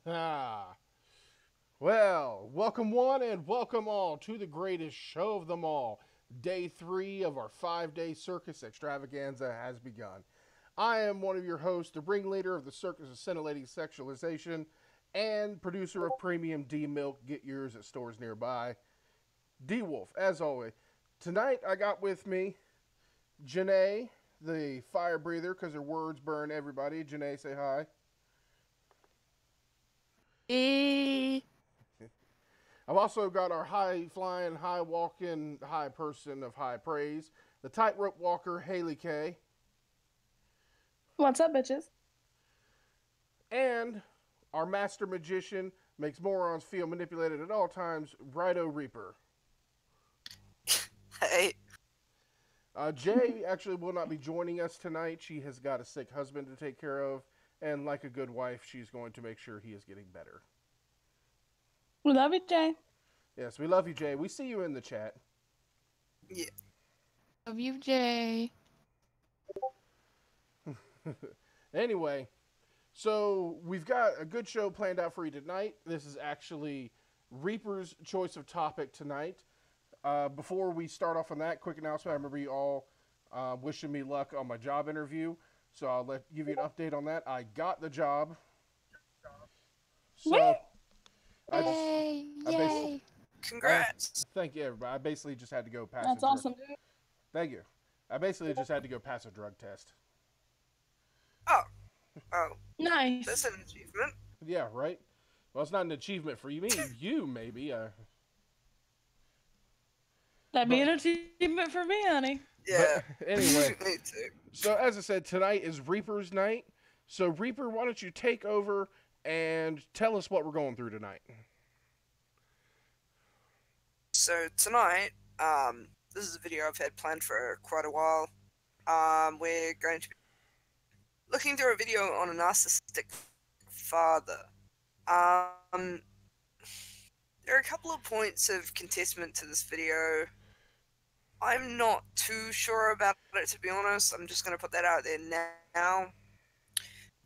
Ah, well, welcome one and welcome all to the greatest show of them all. Day 3 of our 5-day circus extravaganza has begun. I am one of your hosts, the ringleader of the Circus of Scintillating Sexualization, and producer of Premium D Milk. Get yours at stores nearby. D Wolf, as always. Tonight I got with me Janae, the fire breather, because her words burn everybody. Janae, say hi. Eh. I've also got our high flying, high walking, high person of high praise, the tightrope walker, Haley K, What's up, bitches? and our master magician, makes morons feel manipulated at all times, Janae Reaper. Hey. Jay actually will not be joining us tonight. She has got a sick husband to take care of, and like a good wife, she's going to make sure he is getting better. We love you, Jay. Yes, we love you, Jay. We see you in the chat. Yeah. Love you, Jay. Anyway, so we've got a good show planned out for you tonight. This is actually Reaper's choice of topic tonight. Before we start off on that, quick announcement. I remember you all wishing me luck on my job interview, so I'll give you an update on that. I got the job. So Yay! Congrats. Thank you, everybody. I basically just had to go pass. That's awesome, dude. Thank you. I basically just had to go pass a drug test. Oh, Nice. that's an achievement. Yeah, right. Well, it's not an achievement for you. You maybe. That'd be an achievement for me, honey. Yeah. But anyway, Me too. so as I said, tonight is Reaper's night. So Reaper, why don't you take over and tell us what we're going through tonight? So tonight, this is a video I've had planned for quite a while. We're going to be looking through a video on a narcissistic father. There are a couple of points of contestment to this video. I'm not too sure about it, to be honest. I'm just going to put that out there now,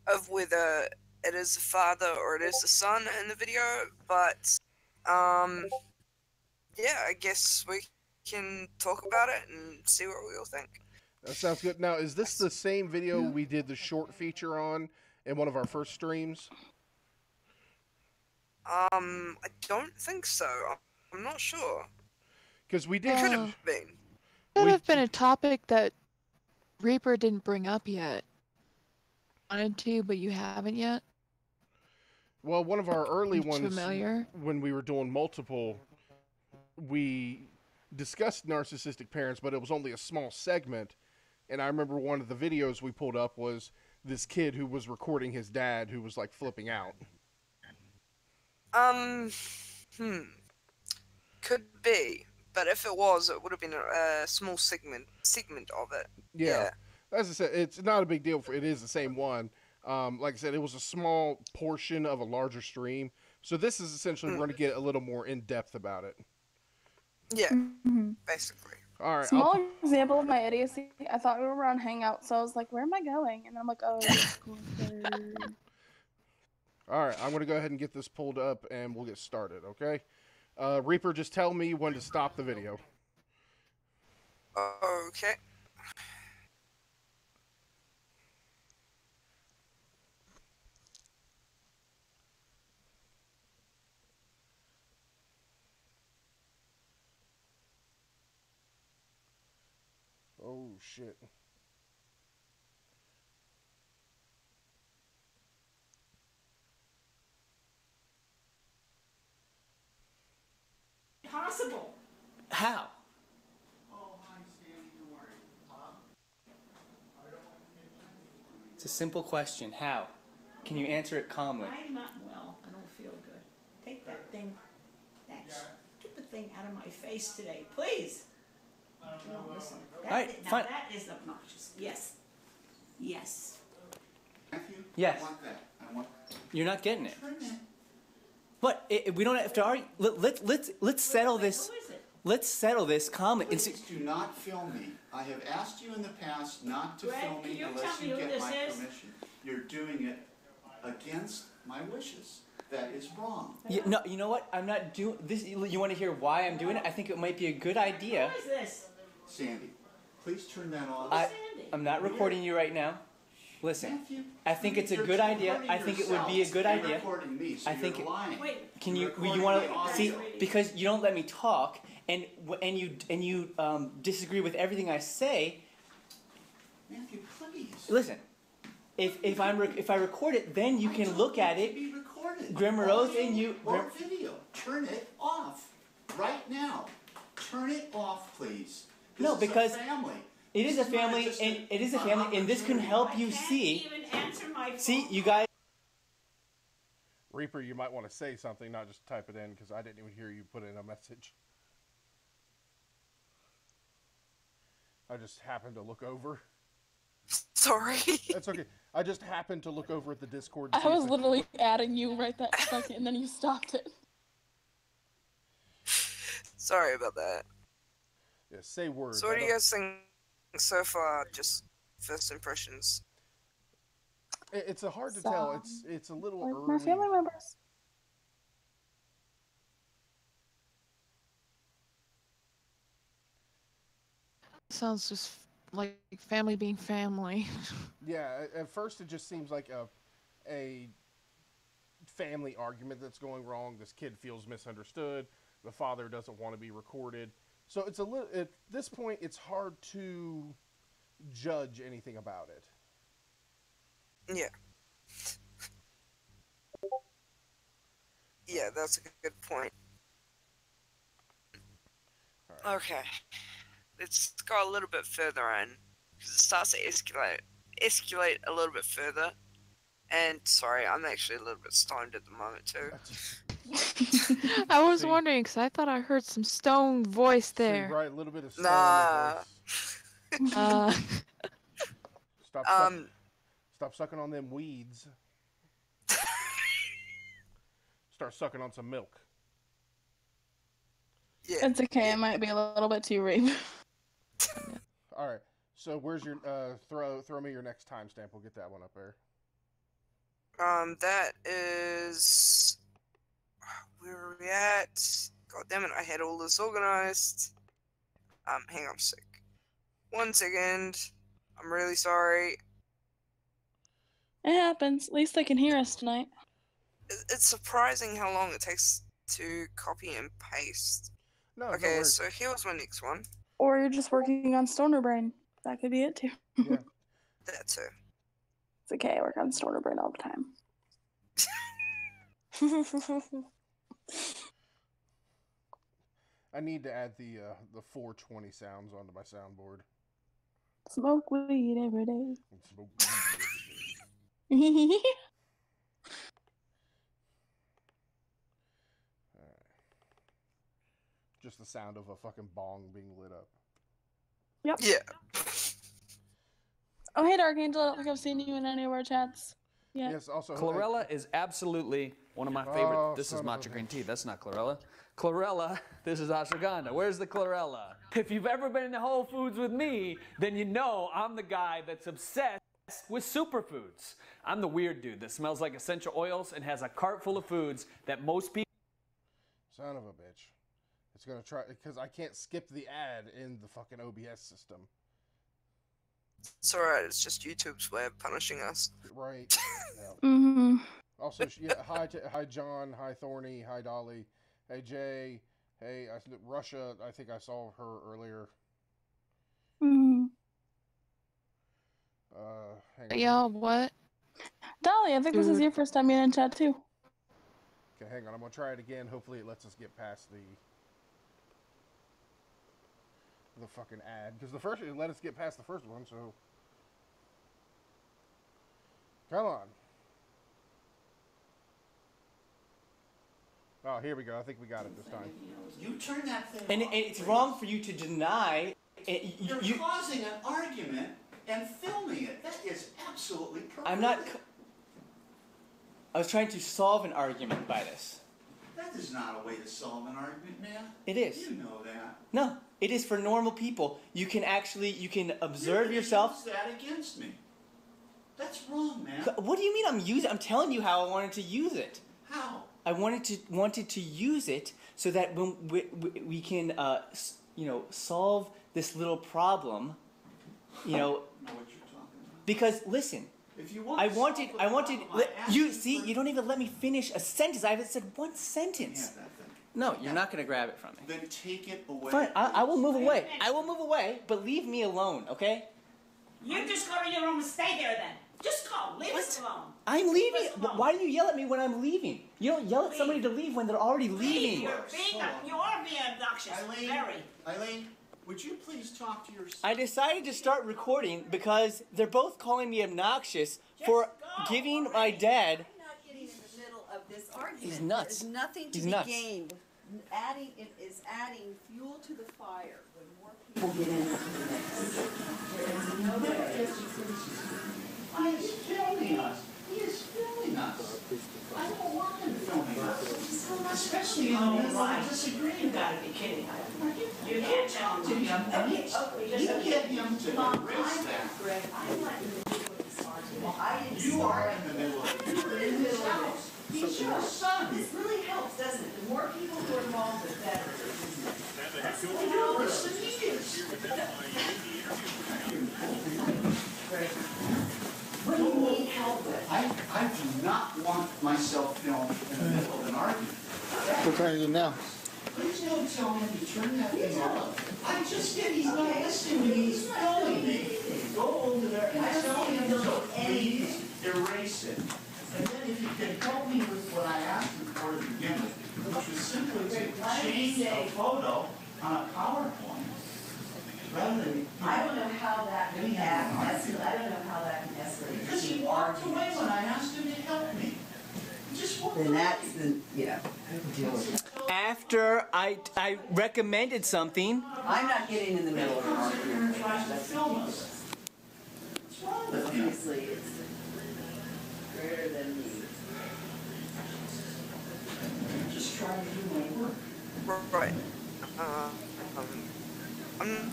of whether it is the father or it is the son in the video. But yeah, I guess we can talk about it and see what we all think. That sounds good. Now, is this the same video we did the short feature on in one of our first streams? I don't think so. I'm not sure. Because we did. Could have been. Could have been a topic that Reaper didn't bring up yet. Wanted to, but you haven't yet. Well, one of our early ones, familiar? when we were doing multiple, we discussed narcissistic parents, but it was only a small segment. And I remember one of the videos we pulled up was this kid who was recording his dad who was like flipping out. Could be. But if it was, it would have been a small segment of it. Yeah. As I said, it's not a big deal. It is the same one. Like I said, it was a small portion of a larger stream. So this is essentially, we're going to get a little more in-depth about it. Yeah, basically. All right. Small example of my idiocy. I thought we were on Hangout, so I was like, where am I going? And I'm like, oh, Discord. All right, I'm going to go ahead and get this pulled up, and we'll get started, okay? Reaper, just tell me when to stop the video. Okay. Oh, shit. Possible. How? Oh, hi, Stan. Don't worry. It's a simple question. How? Can you answer it calmly? I'm not well. I don't feel good. Take that thing, that stupid thing out of my face today, please. No, listen. Alright, Now fine. that is obnoxious. Yes. Yes. Matthew? Yes. I want that. I want You're not getting it. Wait a minute. What? We don't have to argue. Let's settle this. Who is it? Let's settle this calmly. Please do not film me. I have asked you in the past not to Greg, film can me you unless tell me you who get this my is? permission. You're doing it against my wishes. That is wrong. Yeah, no, you know what? I'm not doing this. You want to hear why I'm doing it? I think it might be a good idea. What is this? Sandy, please turn that off. I'm not recording you right now. Listen, Matthew, I think it's a good idea. I think it would be a good idea. Recording me, so I think you're lying. Wait. Can you Recording want the to audio. see, because you don't let me talk, and you disagree with everything I say. Matthew, please. Listen, if I record it, then you can look at it. Be recorded. Grimmerose Audio and you- or video. Turn it off right now. Turn it off, please. This No, is because a family. It is a This not family, just and it is a family, and this can help you I can't see. even answer my phone. See, you guys. Reaper, you might want to say something, not just type it in, because I didn't even hear you put in a message. I just happened to look over. Sorry. That's okay. I just happened to look over at the Discord. I was literally adding you right that second, and then you stopped it. Sorry about that. Yeah, say words. So what do you guys think so far? Just first impressions. It's a hard to tell. It's a little Like early. my family members. Sounds just like family being family. Yeah, at first it just seems like a family argument that's going wrong. This kid feels misunderstood. The father doesn't want to be recorded. So it's a little. At this point, it's hard to judge anything about it. Yeah. Yeah, that's a good point. All Okay. Let's go a little bit further in. Because it starts to escalate a little bit further. And sorry, I'm actually a little bit stoned at the moment too. I was See? wondering because I thought I heard some stone voice See, there. right, a little bit of stone Nah. in the voice. Stop, stop sucking on them weeds. Start sucking on some milk. Yeah. It's okay. It might be a little bit too rape. All right. So where's your throw me your next timestamp? We'll get that one up there. That is. Where are we at? God damn it! I had all this organized. Hang on a sec. 1 second. I'm really sorry. It happens. At least they can hear us tonight. It's surprising how long it takes to copy and paste. No, Okay, so here was my next one. Or you're just working on Stoner Brain. That could be it too. Yeah. That too. It's okay. I work on Stoner Brain all the time. I need to add the 420 sounds onto my soundboard. Smoke weed every day. Smoke. Just the sound of a fucking bong being lit up. Yep. Yeah. Oh, hey, Dark Angel. I don't think I've seen you in any of our chats. Yeah. Yes, also. Chlorella is absolutely one of my favorite. Oh, This is son of a matcha bitch. green tea. That's not chlorella. Chlorella, this is ashwagandha. Where's the chlorella? If you've ever been to Whole Foods with me, then you know I'm the guy that's obsessed with superfoods. I'm the weird dude that smells like essential oils and has a cart full of foods that most people. Son of a bitch. It's gonna try because I can't skip the ad in the fucking OBS system. It's alright, it's just YouTube's way of punishing us. Right. Yeah. Mm-hmm. Also, yeah. Hi, John. Hi, Thorny. Hi, Dolly. Hey, Jay. Hey, Russia. I think I saw her earlier. Mm-hmm. Hang on. Yeah, what? Dolly, I think this is Dude. your first time being in chat too. Okay, hang on. I'm gonna try it again. Hopefully, it lets us get past the fucking ad because the first it let us get past the first one. So come on. Oh, here we go. I think we got it this time. You turn that thing And off. it's wrong for you to deny. You're You, causing an argument and filming it. That is absolutely perfect. I'm not. I was trying to solve an argument by this. That is not a way to solve an argument, man. It is. You know that. No, it is for normal people. You can observe You're yourself. gonna use that against me. That's wrong, man. What do you mean I'm using? I'm telling you how I wanted to use it. How? I wanted to use it so that when we can solve this little problem, I don't know what you're talking about. because listen, If you want I to solve wanted the problem, you see, you don't even let me finish a sentence. I haven't said one Yeah, sentence. that thing. No, you're not gonna grab it from me. Then take it away. Fine, I will please. move away. I will move away, but leave me alone, okay? You just go to your room and stay there then. Just go. Leave us alone. I'm leaving. Leave us alone. Why do you yell at me when I'm leaving? You don't yell at somebody to leave when they're already leaving. You are being obnoxious. Eileen, Very. Eileen, would you please talk to your son? I decided to start recording because they're both calling me obnoxious for Just go giving my already. dad. I'm not getting in the middle of this argument. He's nuts. There's nothing to He's be nuts. gained. It is adding fuel to the fire when more people get into the mix. There is no way. He is filming us. He is filming us. I don't want him filming us. Especially in the middle of a disagreement. You gotta be kidding. You can't tell To him, and you get him to erase that. Greg, I'm not in the middle of this argument. I didn't You are start in the middle of You were in the middle of it. He's your son. This really helps, doesn't it? The more people who are involved, the better. No, listen, he is. Greg, what do you need help with? I do not want myself filmed in the middle of an argument. What are you now? Please don't tell him to turn that thing off. I just did. He's not listening to me. He's filming me. Go over there and tell him to please erase it. And then if you can help me with what I asked him for to begin with, which was simply to change a photo on a PowerPoint, rather than... I don't know how that can escalate. I don't know how that can escalate. Because he walked away when I asked him to help me. He just walked Then away. that's the, yeah, I can deal with that. After I recommended something, I'm not getting in the middle of an Comes in here and argument. tries to film us. What's wrong with him? Obviously, it's greater than me. I'm just trying to do my work. Right. I'm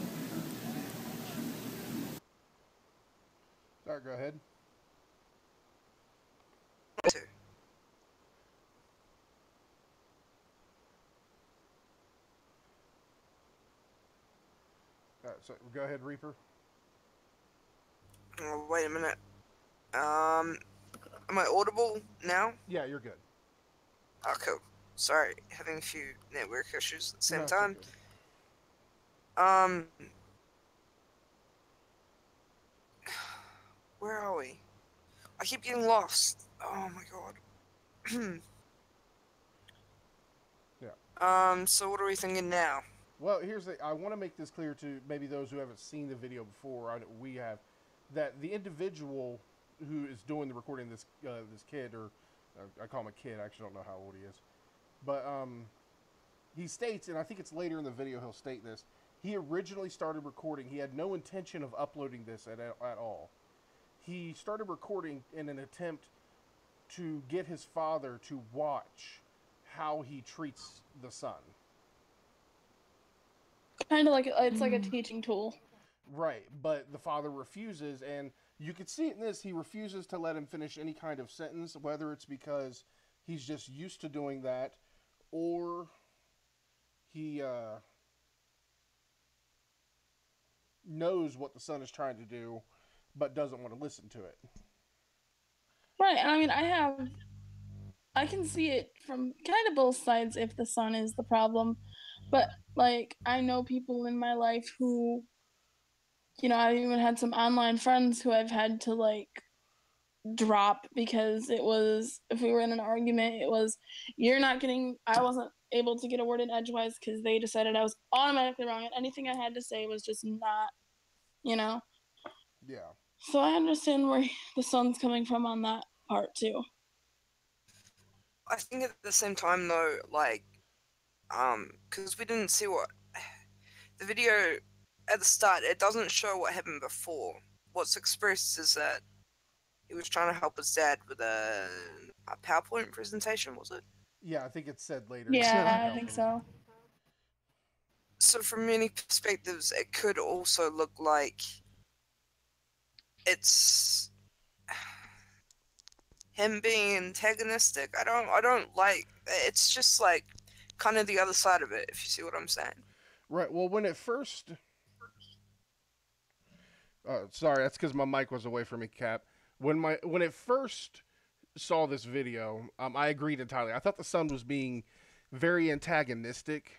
Sorry, go ahead. to. So go ahead, Reaper. Oh, wait a minute. Am I audible now? Yeah, you're good. Oh, cool. Sorry, having a few network issues at the same No, it's time. okay. Where are we? I keep getting lost. Oh my god. Yeah. So what are we thinking now? Well, here's the. I want to make this clear to maybe those who haven't seen the video before. We have that the individual who is doing the recording, this kid, or I call him a kid. I actually don't know how old he is, but he states, and I think it's later in the video he'll state this. He originally started recording. He had no intention of uploading this at all. He started recording in an attempt to get his father to watch how he treats the son. Kind of like it's like a teaching tool. Right, but the father refuses, and you can see it in this. He refuses to let him finish any kind of sentence, whether it's because he's just used to doing that, or he knows what the son is trying to do, but doesn't want to listen to it. Right, and I mean, I can see it from kind of both sides if the son is the problem, but like I know people in my life who, you know, I've even had some online friends who I've had to like drop because it was, if we were in an argument, it was, I wasn't able to get a word in edgewise because they decided I was automatically wrong, and anything I had to say was just not, you know. Yeah. So I understand where the son's coming from on that part too. I think at the same time though, like, because we didn't see what the video at the start. It doesn't show what happened before. What's expressed is that he was trying to help his dad with a PowerPoint presentation. Was it? Yeah, I think it's said later. Yeah, I think so. So from many perspectives, it could also look like it's him being antagonistic. I don't like. It's just like kind of the other side of it, if you see what I'm saying. Right. Well, when it first, sorry, that's because my mic was away from me, Cap. When it first saw this video, I agreed entirely. I thought the son was being very antagonistic.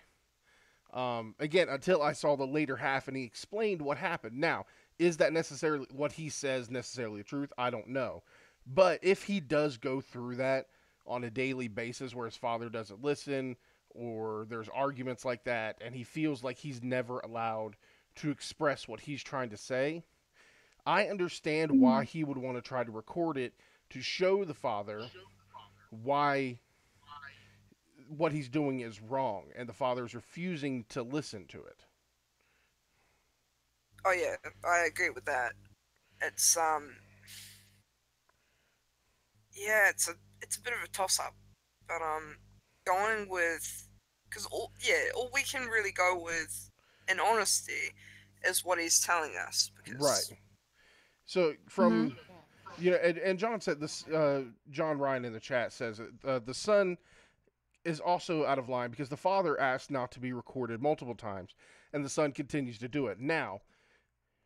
Again, until I saw the later half and he explained what happened. Now, is that necessarily what he says necessarily the truth? I don't know. But if he does go through that on a daily basis where his father doesn't listen or there's arguments like that and he feels like he's never allowed to express what he's trying to say, I understand why he would want to try to record it to show the father why what he's doing is wrong, and the father is refusing to listen to it. Oh yeah, I agree with that. It's yeah, it's a bit of a toss up, but going with because all we can really go with in honesty is what he's telling us. Because, right. So from and John said this. John Ryan in the chat says the son is also out of line because the father asked not to be recorded multiple times, and the son continues to do it. Now,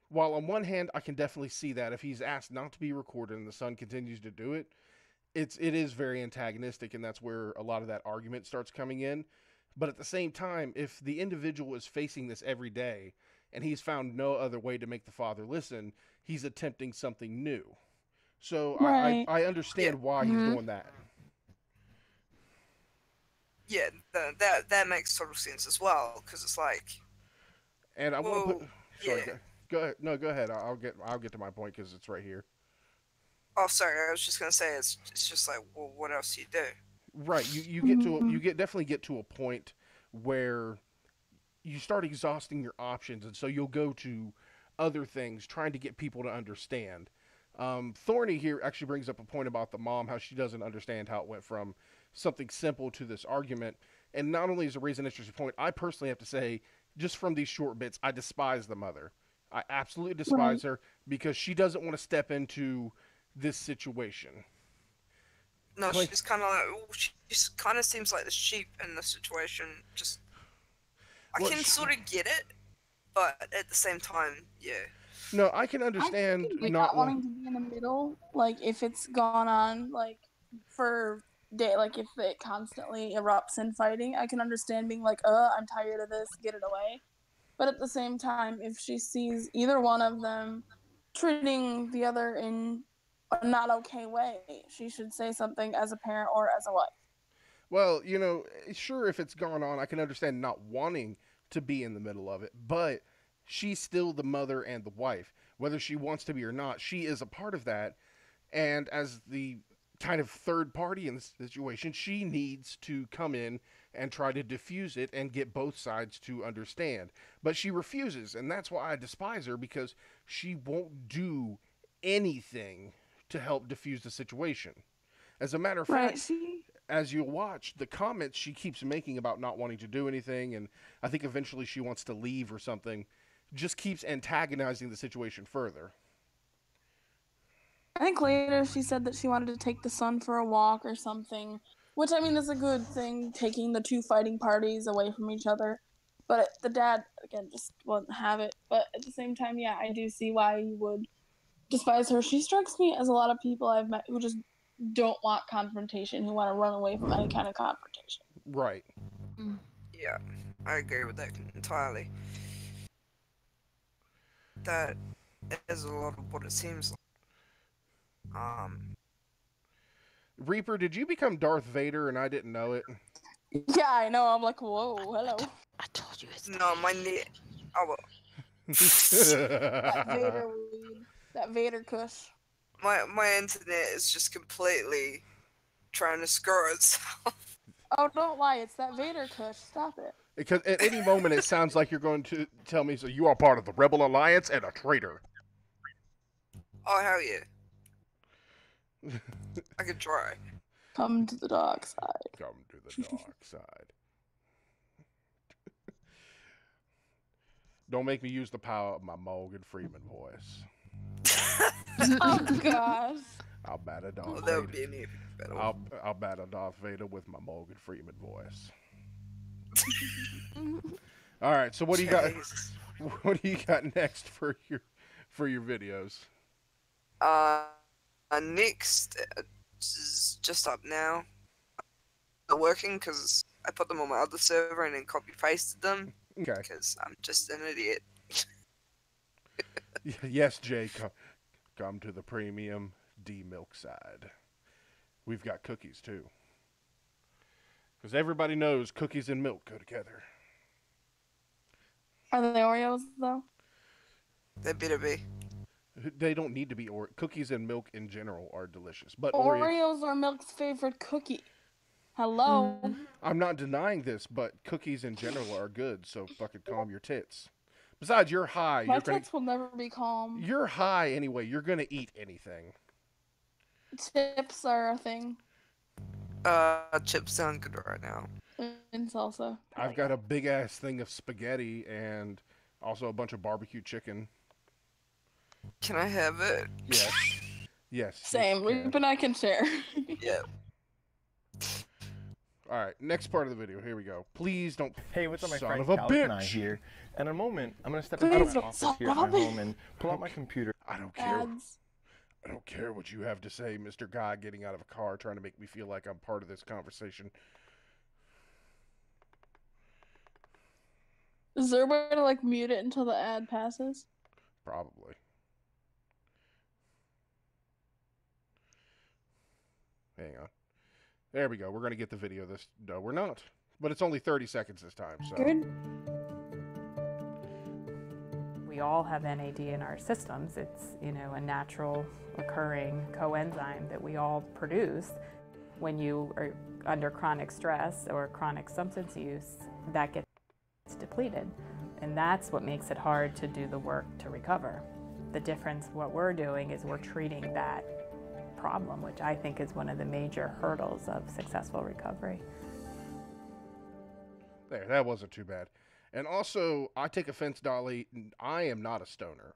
while on one hand I can definitely see that if he's asked not to be recorded and the son continues to do it, it is very antagonistic, and that's where a lot of that argument starts coming in. But at the same time, if the individual is facing this every day and he's found no other way to make the father listen, he's attempting something new. So Right. I understand why he's doing that. Yeah, that makes total sense as well, because it's like. And I want to put. Sorry, yeah. go ahead. No, go ahead. I'll get to my point because it's right here. Oh, sorry. I was just gonna say it's just like, well, what else do you do? Right. You definitely get to a point where you start exhausting your options, and so you'll go to other things trying to get people to understand. Thorny here actually brings up a point about the mom, how she doesn't understand how it went from something simple to this argument. And not only is it raising an interesting point, I personally have to say, just from these short bits, I despise the mother. I absolutely despise her because she doesn't want to step into this situation. No, she's kind of like, she kind of seems like the sheep in this situation. Just, I can sort of get it, but at the same time, yeah. No, I can understand not wanting to be in the middle. Like if it's gone on like for day, like if it constantly erupts in fighting, I can understand being like, I'm tired of this, get it away. But at the same time, if she sees either one of them treating the other in a not okay way, she should say something as a parent or as a wife. Well, sure, if it's gone on, I can understand not wanting to be in the middle of it, but she's still the mother and the wife. Whether she wants to be or not, she is a part of that. And as the kind of third party in this situation, she needs to come in and try to diffuse it and get both sides to understand. But she refuses, and that's why I despise her, because she won't do anything to help diffuse the situation. As a matter of fact, as you watch the comments she keeps making about not wanting to do anything, and I think eventually she wants to leave or something, just keeps antagonizing the situation further. I think later she said that she wanted to take the son for a walk or something, which I mean is a good thing, taking the two fighting parties away from each other. But the dad, again, just wouldn't have it. But at the same time, yeah, I do see why you would despise her. She strikes me as a lot of people I've met who just don't want confrontation, who want to run away from any kind of confrontation. Right. Yeah, I agree with that entirely. That is a lot of what it seems like. Reaper, did you become Darth Vader and I didn't know it? Yeah, I know. I'm like, whoa, hello. I told you it's no, my knee. Oh well. That Vader weed. That Vader kush. My internet is just completely trying to screw itself. Oh, don't lie. It's that Vader kush. Stop it. Because at any moment it sounds like you're going to tell me, so you are part of the Rebel Alliance and a traitor. Oh, hell yeah. I could try. Come to the dark side. Come to the dark side. Don't make me use the power of my Morgan Freeman voice. Oh, gosh. I'll bat a Darth Well, that Vader. would be an epic battle. I'll bat a Darth Vader with my Morgan Freeman voice. All right, so what do you got? What do you got next for your videos? Next, just up now. They're working because I put them on my other server and then copy pasted them. Okay. Because I'm just an idiot. Yes, Jay, come to the premium D-Milk side. We've got cookies, too. Because everybody knows cookies and milk go together. Are they Oreos, though? They better be. They don't need to be, or cookies and milk in general are delicious. But Oreos are Milk's favorite cookie. Hello? I'm not denying this, but cookies in general are good, so fucking calm your tits. Besides, you're high. My tits will never be calm. You're high anyway. You're going to eat anything. Chips are a thing. Chips sound good right now. And salsa. I've got a big-ass thing of spaghetti and also a bunch of barbecue chicken. Can I have it? Yes. Yes. Same. Reap and I can share. Yeah. All right, next part of the video. Here we go. Please don't. Hey, what's up, my Son friend? of a Calvin and I bitch. here. In a moment, I'm gonna step into my office here at my home and pull out my computer. I don't care. Ads. I don't care what you have to say, Mr. Guy getting out of a car trying to make me feel like I'm part of this conversation. Is there a way to like mute it until the ad passes? Probably. Hang on. There we go. We're going to get the video this... No, we're not. But it's only 30 seconds this time, so... Good. We all have NAD in our systems. It's, you know, a natural occurring coenzyme that we all produce. When you are under chronic stress or chronic substance use, that gets depleted. And that's what makes it hard to do the work to recover. The difference, what we're doing is we're treating that problem, which I think is one of the major hurdles of successful recovery. There, that wasn't too bad. And also, I take offense, Dolly, I am not a stoner.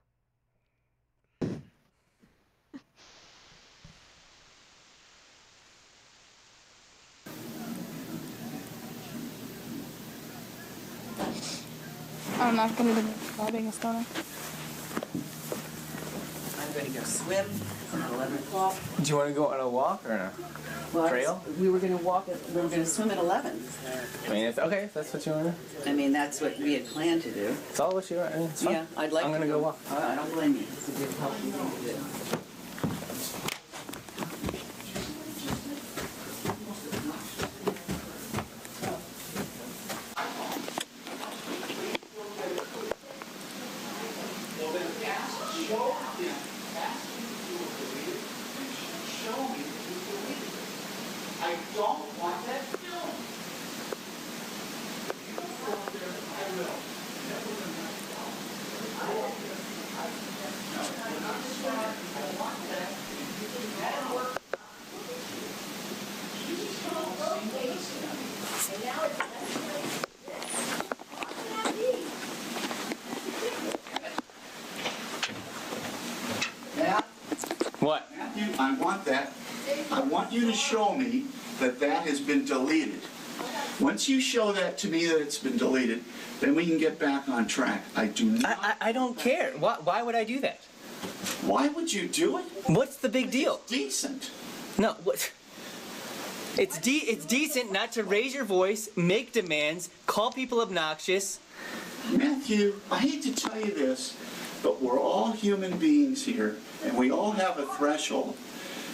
I'm not going to be being a stoner. I'm going to go swim at 11 o'clock. Do you want to go on a walk or a trail? We were going to we were going to swim at 11. I mean, okay, if that's what you want to do. I mean, that's what we had planned to do. It's all what you want. I mean, it's fun. Yeah, I'd like I'm to gonna go walk. I don't blame you. It's a good healthy thing to do. I don't want that film. You don't go up there, I will. I want that. That'll work. You just don't see me. And now it's What? Matthew, I want that. I want you to show me that that has been deleted. Once you show that to me that it's been deleted, then we can get back on track. I do not. I don't care. Why would I do that? Why would you do it? What's the big deal? It's decent. No, what? It's decent not to raise your voice, make demands, call people obnoxious. Matthew, I hate to tell you this, but we're all human beings here, and we all have a threshold.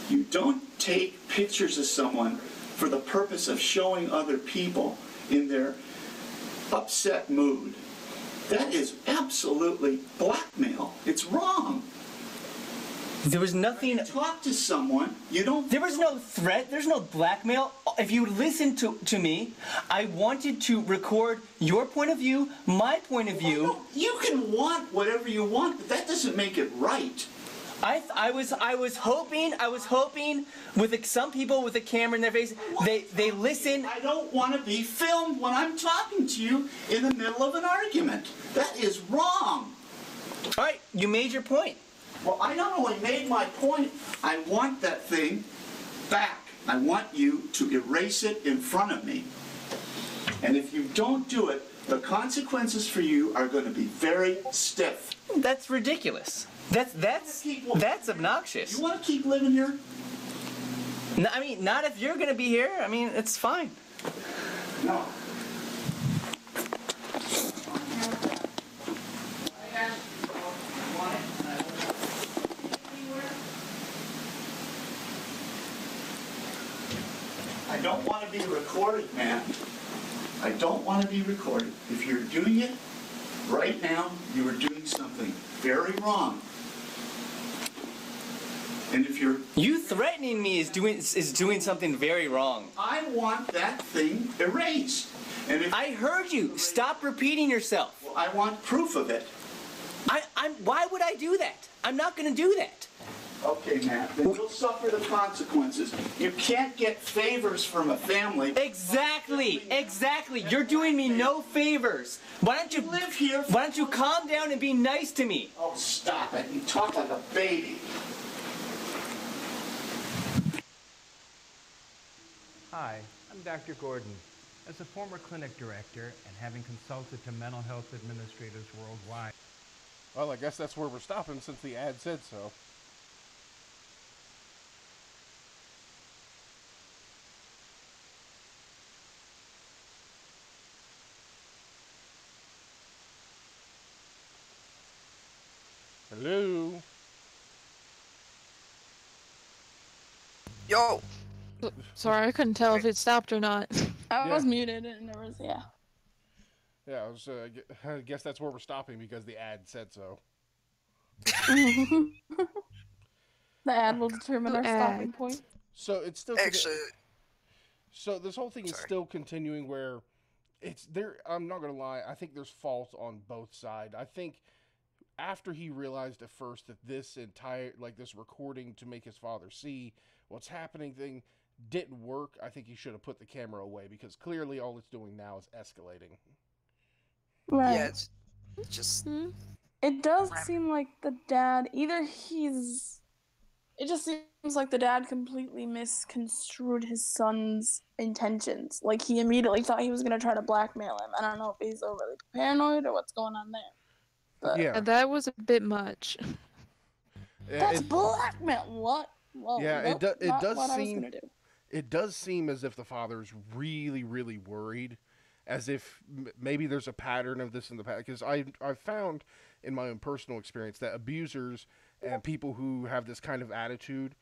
You don't take pictures of someone for the purpose of showing other people in their upset mood. That is absolutely blackmail. It's wrong. There was nothing. When you talk to someone, you don't. There was no threat. There's no blackmail. If you listen to me, I wanted to record your point of view, my point of view. You can want whatever you want, but that doesn't make it right. I was hoping with some people with a camera in their face, they listen. I don't want to be filmed when I'm talking to you in the middle of an argument. That is wrong. All right, you made your point. Well, I not only made my point, I want that thing back. I want you to erase it in front of me. And if you don't do it, the consequences for you are going to be very stiff. That's ridiculous. That's obnoxious. You want to keep living here? No, I mean, not if you're going to be here. I mean, it's fine. No. I don't want to be recorded, man. I don't want to be recorded. If you're doing it right now, you are doing something very wrong. And if you're... You threatening me is doing something very wrong. I want that thing erased. And if... I heard you. Stop repeating yourself. Well, I want proof of it. Why would I do that? I'm not going to do that. Okay, Matt, then you'll suffer the consequences. You can't get favors from a family. Exactly. You're doing me no favors. Why don't you live here? Why don't you calm down and be nice to me? Oh, stop it. You talk like a baby. Hi, I'm Dr. Gordon. As a former clinic director and having consulted to mental health administrators worldwide. Well, I guess that's where we're stopping since the ad said so. Hello? Yo! Sorry, I couldn't tell if it stopped or not. I was muted and there was, yeah. Yeah, I guess that's where we're stopping because the ad said so. The ad will determine our stopping point. So it's still... Actually... So this whole thing is still continuing where it's there. I'm not going to lie. I think there's fault on both sides. I think after he realized at first that this entire, this recording to make his father see what's happening thing didn't work, I think he should have put the camera away because clearly all it's doing now is escalating. Right. Yeah, it's just... It does seem like the dad, it just seems like the dad completely misconstrued his son's intentions. Like, he immediately thought he was going to try to blackmail him. I don't know if he's overly paranoid or what's going on there. But Yeah, that was a bit much. That's blackmail. What? Whoa, Yeah, nope, it does what I was seem. gonna do. It does seem as if the father's really, really worried, as if maybe there's a pattern of this in the past. Because I've found in my own personal experience that abusers and people who have this kind of attitude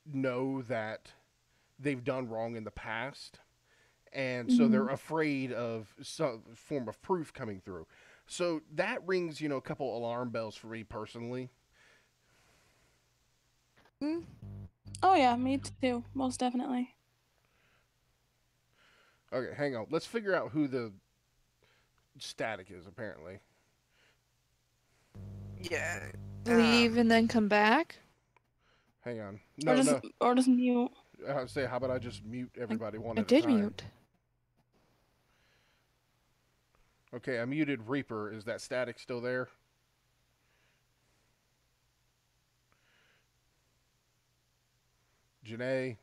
know that they've done wrong in the past, and so they're afraid of some form of proof coming through. So that rings, a couple alarm bells for me personally. Oh yeah, me too. Most definitely. Okay, hang on. Let's figure out who the static is, apparently. Yeah. Leave and then come back? Hang on. Or just mute. I would say, how about I just mute everybody one I at a did time? mute. Okay, I muted Reaper. Is that static still there? Janae?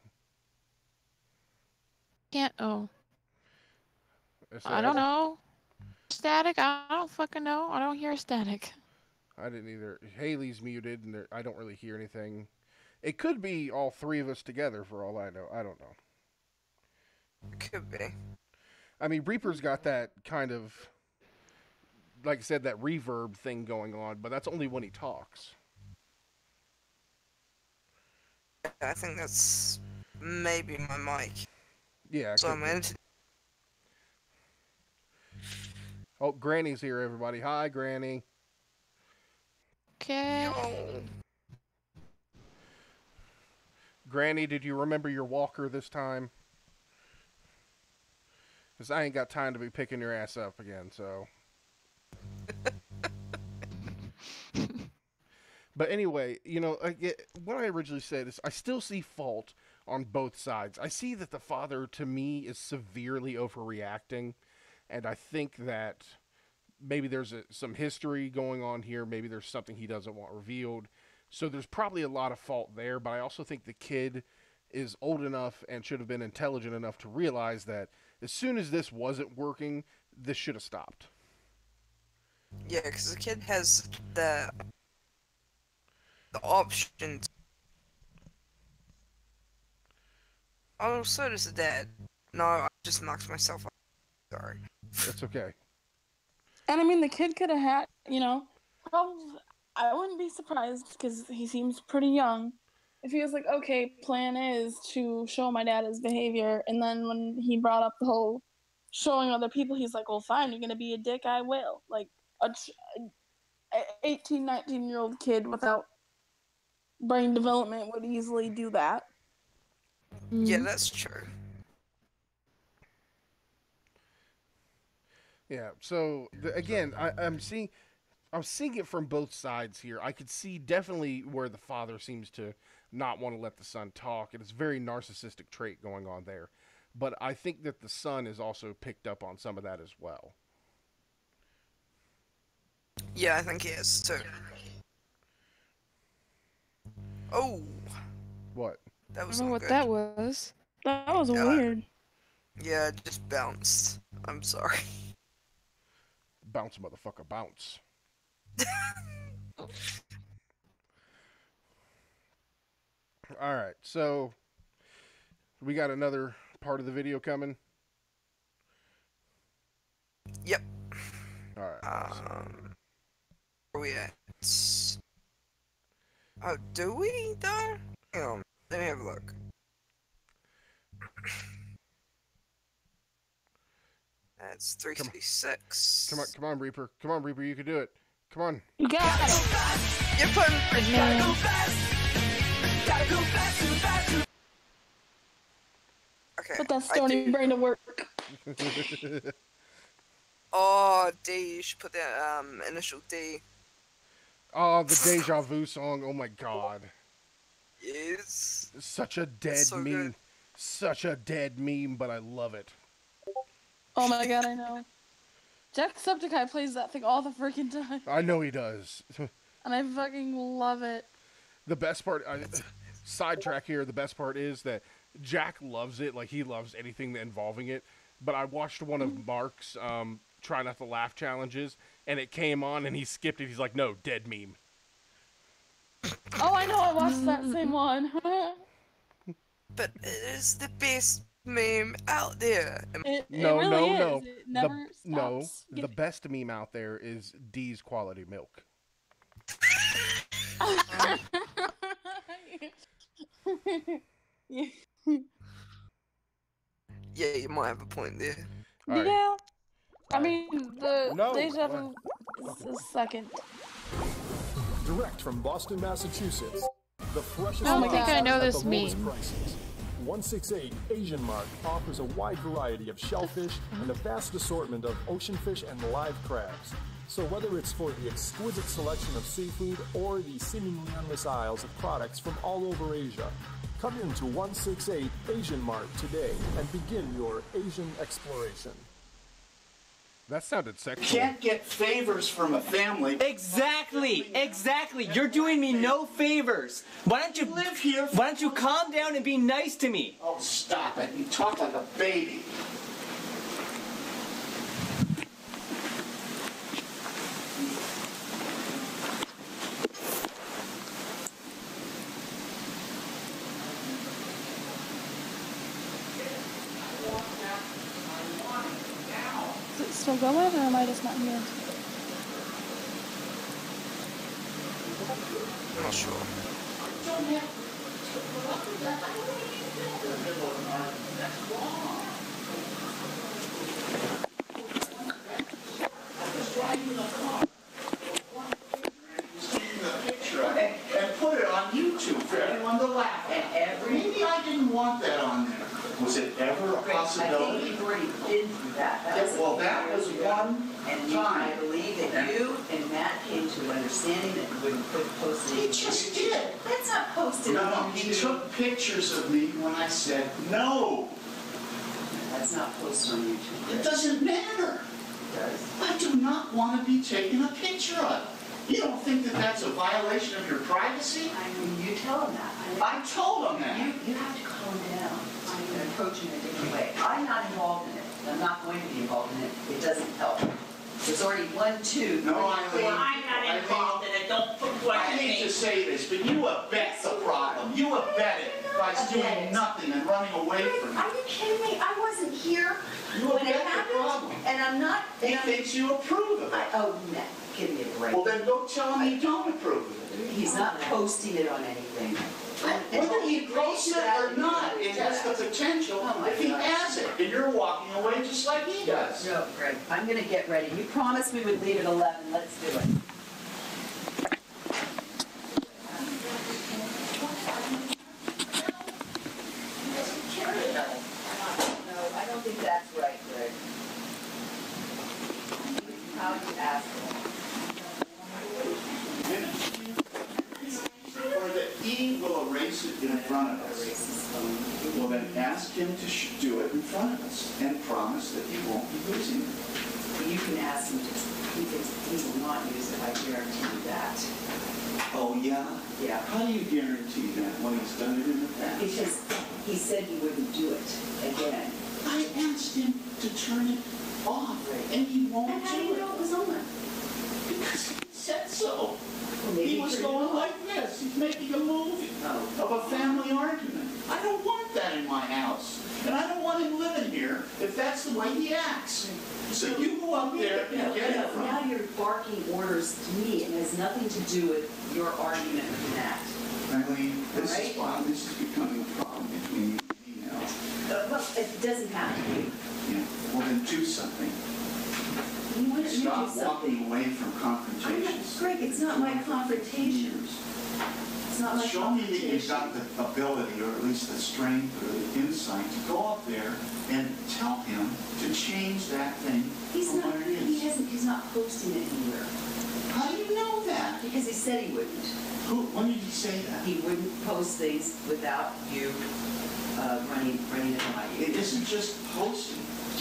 Can't, I don't know. Static? I don't fucking know. I don't hear static. I didn't either. Haley's muted, and I don't really hear anything. It could be all three of us together, for all I know. I don't know. Could be. I mean, Reaper's got that kind of, like I said, that reverb thing going on, but that's only when he talks. I think that's maybe my mic. Yeah. So I'm into... Oh, Granny's here, everybody. Hi, Granny. Okay. Granny, did you remember your walker this time? Because I ain't got time to be picking your ass up again, so. But anyway, what I originally said is I still see fault on both sides. I see that the father, to me, is severely overreacting. And I think that maybe there's some history going on here. Maybe there's something he doesn't want revealed. So there's probably a lot of fault there, but I also think the kid is old enough and should have been intelligent enough to realize that as soon as this wasn't working, this should have stopped. Yeah, because the kid has the option. Oh, so does the dad. No, I just knocked myself out. Sorry. That's okay. And I mean, the kid could have had, you know, probably, I wouldn't be surprised because he seems pretty young. If he was like, okay, plan is to show my dad his behavior, and then when he brought up the whole showing other people, he's like, well, fine, you're going to be a dick, I will. Like, a 18, 19-year-old kid without brain development would easily do that. Yeah, that's true. Yeah, so, again, I'm seeing it from both sides here. I could see definitely where the father seems to not want to let the son talk, and it's a very narcissistic trait going on there. But I think that the son is also picked up on some of that as well. Yeah, I think he is too. Oh. What? That was I don't know what good. that was. That was weird. Yeah, it just bounced. I'm sorry. Bounce, motherfucker, bounce. All right, so we got another part of the video coming. Yep. All right. Where we at? Oh, do we though? Hang on, let me have a look. That's 366. Come on, Reaper. Come on, Reaper. You can do it. Come on. You got it. You're putting. Gotta go fast. Okay. Put that stony brain to work. Oh, D. You should put that initial D. Oh, the Deja Vu song. Oh my God. Yes. Such a dead so meme. Good. Such a dead meme, but I love it. Oh my God, I know. Jacksepticeye plays that thing all the freaking time. I know he does. And I fucking love it. The best part, sidetrack here, the best part is that Jack loves it. Like, he loves anything involving it. But I watched one of Mark's Try Not to Laugh challenges, and it came on, and he skipped it. He's like, no, dead meme. Oh, I know, I watched that same one. But it is the best meme out there. No. It never stops. The best meme out there is D's quality milk. Yeah, you might have a point there. Right. Yeah. I mean, the No. Deja Vu is the second. Direct from Boston, Massachusetts, the freshest I think I know at this the lowest meme. prices. 168 Asian Mart offers a wide variety of shellfish and a vast assortment of ocean fish and live crabs. So whether it's for the exquisite selection of seafood or the seemingly endless aisles of products from all over Asia, come into 168 Asian Mart today and begin your Asian exploration. That sounded sexual. Can't get favors from a family. Exactly. You're doing me no favors. Why don't you live here? Why don't you calm down and be nice to me? Oh, stop it. You talk like a baby. Is it still going, or am I just not here? I'm not sure. And put it on YouTube for everyone to laugh at. Maybe I didn't want that on there. Was it ever a possibility? I think you've already been through that. That was one and time. I believe that you and Matt came to an understanding that you wouldn't post it. He just did. That's not posted No, on he YouTube. took pictures of me when I said no. That's not posted on YouTube. It doesn't matter. It does. I do not want to be taken a picture of. You don't think that that's a violation of your privacy? I mean, you tell him that. I told him that. You have to calm down. I'm going to approach him in a different way. I'm not involved in it. I'm not going to be involved in it. It doesn't help. There's already 1, 2, 3, No, 4. Eileen. I'm not involved in it. Don't put what I hate to say this, but you abet the problem. You abet it by doing nothing and running away from it. Are you kidding me? I wasn't here You when it abet the happened. problem. And I'm not. He thinks you approve of it. Oh, no. Give me a break. Well, then go tell him you don't approve of it. He's not posting it on anything. Whether he posts it or not, it has the potential if he has it. And you're walking away just like he does. No, Greg, I'm going to get ready. You promised we would leave at 11. Let's do it. No, I don't think that's right, Greg. How you ask him. Or that he will erase it in front of us. Well, then ask him to do it in front of us and promise that he won't be using it. You can ask him to. He will not use it. I guarantee you that. Oh, yeah? Yeah. How do you guarantee that when he's done it in the past? Because he said he wouldn't do it again. I asked him to turn it off, and he won't And how do do you it. know it was on? Because he said so. Well, maybe He was turn it going off. like this. He's making a movie of a family argument. I don't want that in my house. And I don't want him living here if that's the way he acts. So you go up there and get it from Now him. you're barking orders to me, and it has nothing to do with your argument with Matt. Eileen, this is becoming a problem between you and me now. Well, it doesn't have to be. Yeah. Well, then do something. You want to do Stop something. walking away from I'm confrontations. not, Greg, it's not my confrontation. It's not my Show me that confrontation. you've got the ability, or at least the strength or the insight to go up there and tell him to change that thing He's from not. where it is. He's not posting it anywhere. How do you know that? Because he said he wouldn't. When did he say that? He wouldn't post things without you running it by you. It isn't just posting.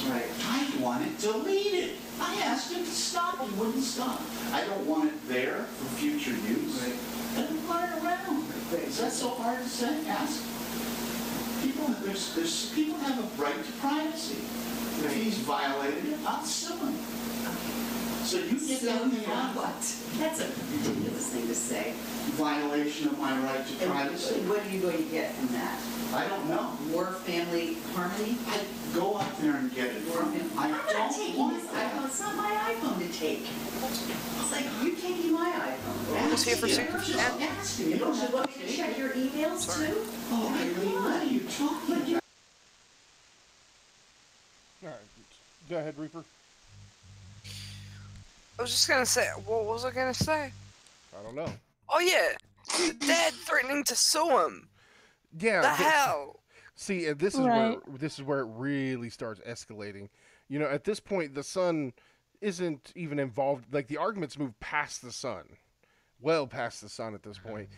Right. I want it deleted. I asked him to stop. He wouldn't stop. I don't want it there for future use. Right. I don't want it around. Is that so hard to say? Ask. People have a right to privacy. If he's violated it, I'll sue him. So you get that thing out. What? That's a ridiculous thing to say. Violation of my right to privacy. And what are you going to get from that? I don't know. More family harmony? I go out there and get it from him. I'm not taking his iPhone. It's not my iPhone to take. It's like you taking my iPhone. Who's here for Circus? Ask him. You don't You want me to check your emails too? Oh, Eileen, what are you talking about? All right. Go ahead, Reaper. I was just gonna say, what was I gonna say? I don't know. Oh yeah, the dad threatening to sue him. Yeah. The hell? See, and this is where it really starts escalating. You know, at this point, the son isn't even involved. Like, the arguments move past the son, well past the son at this point.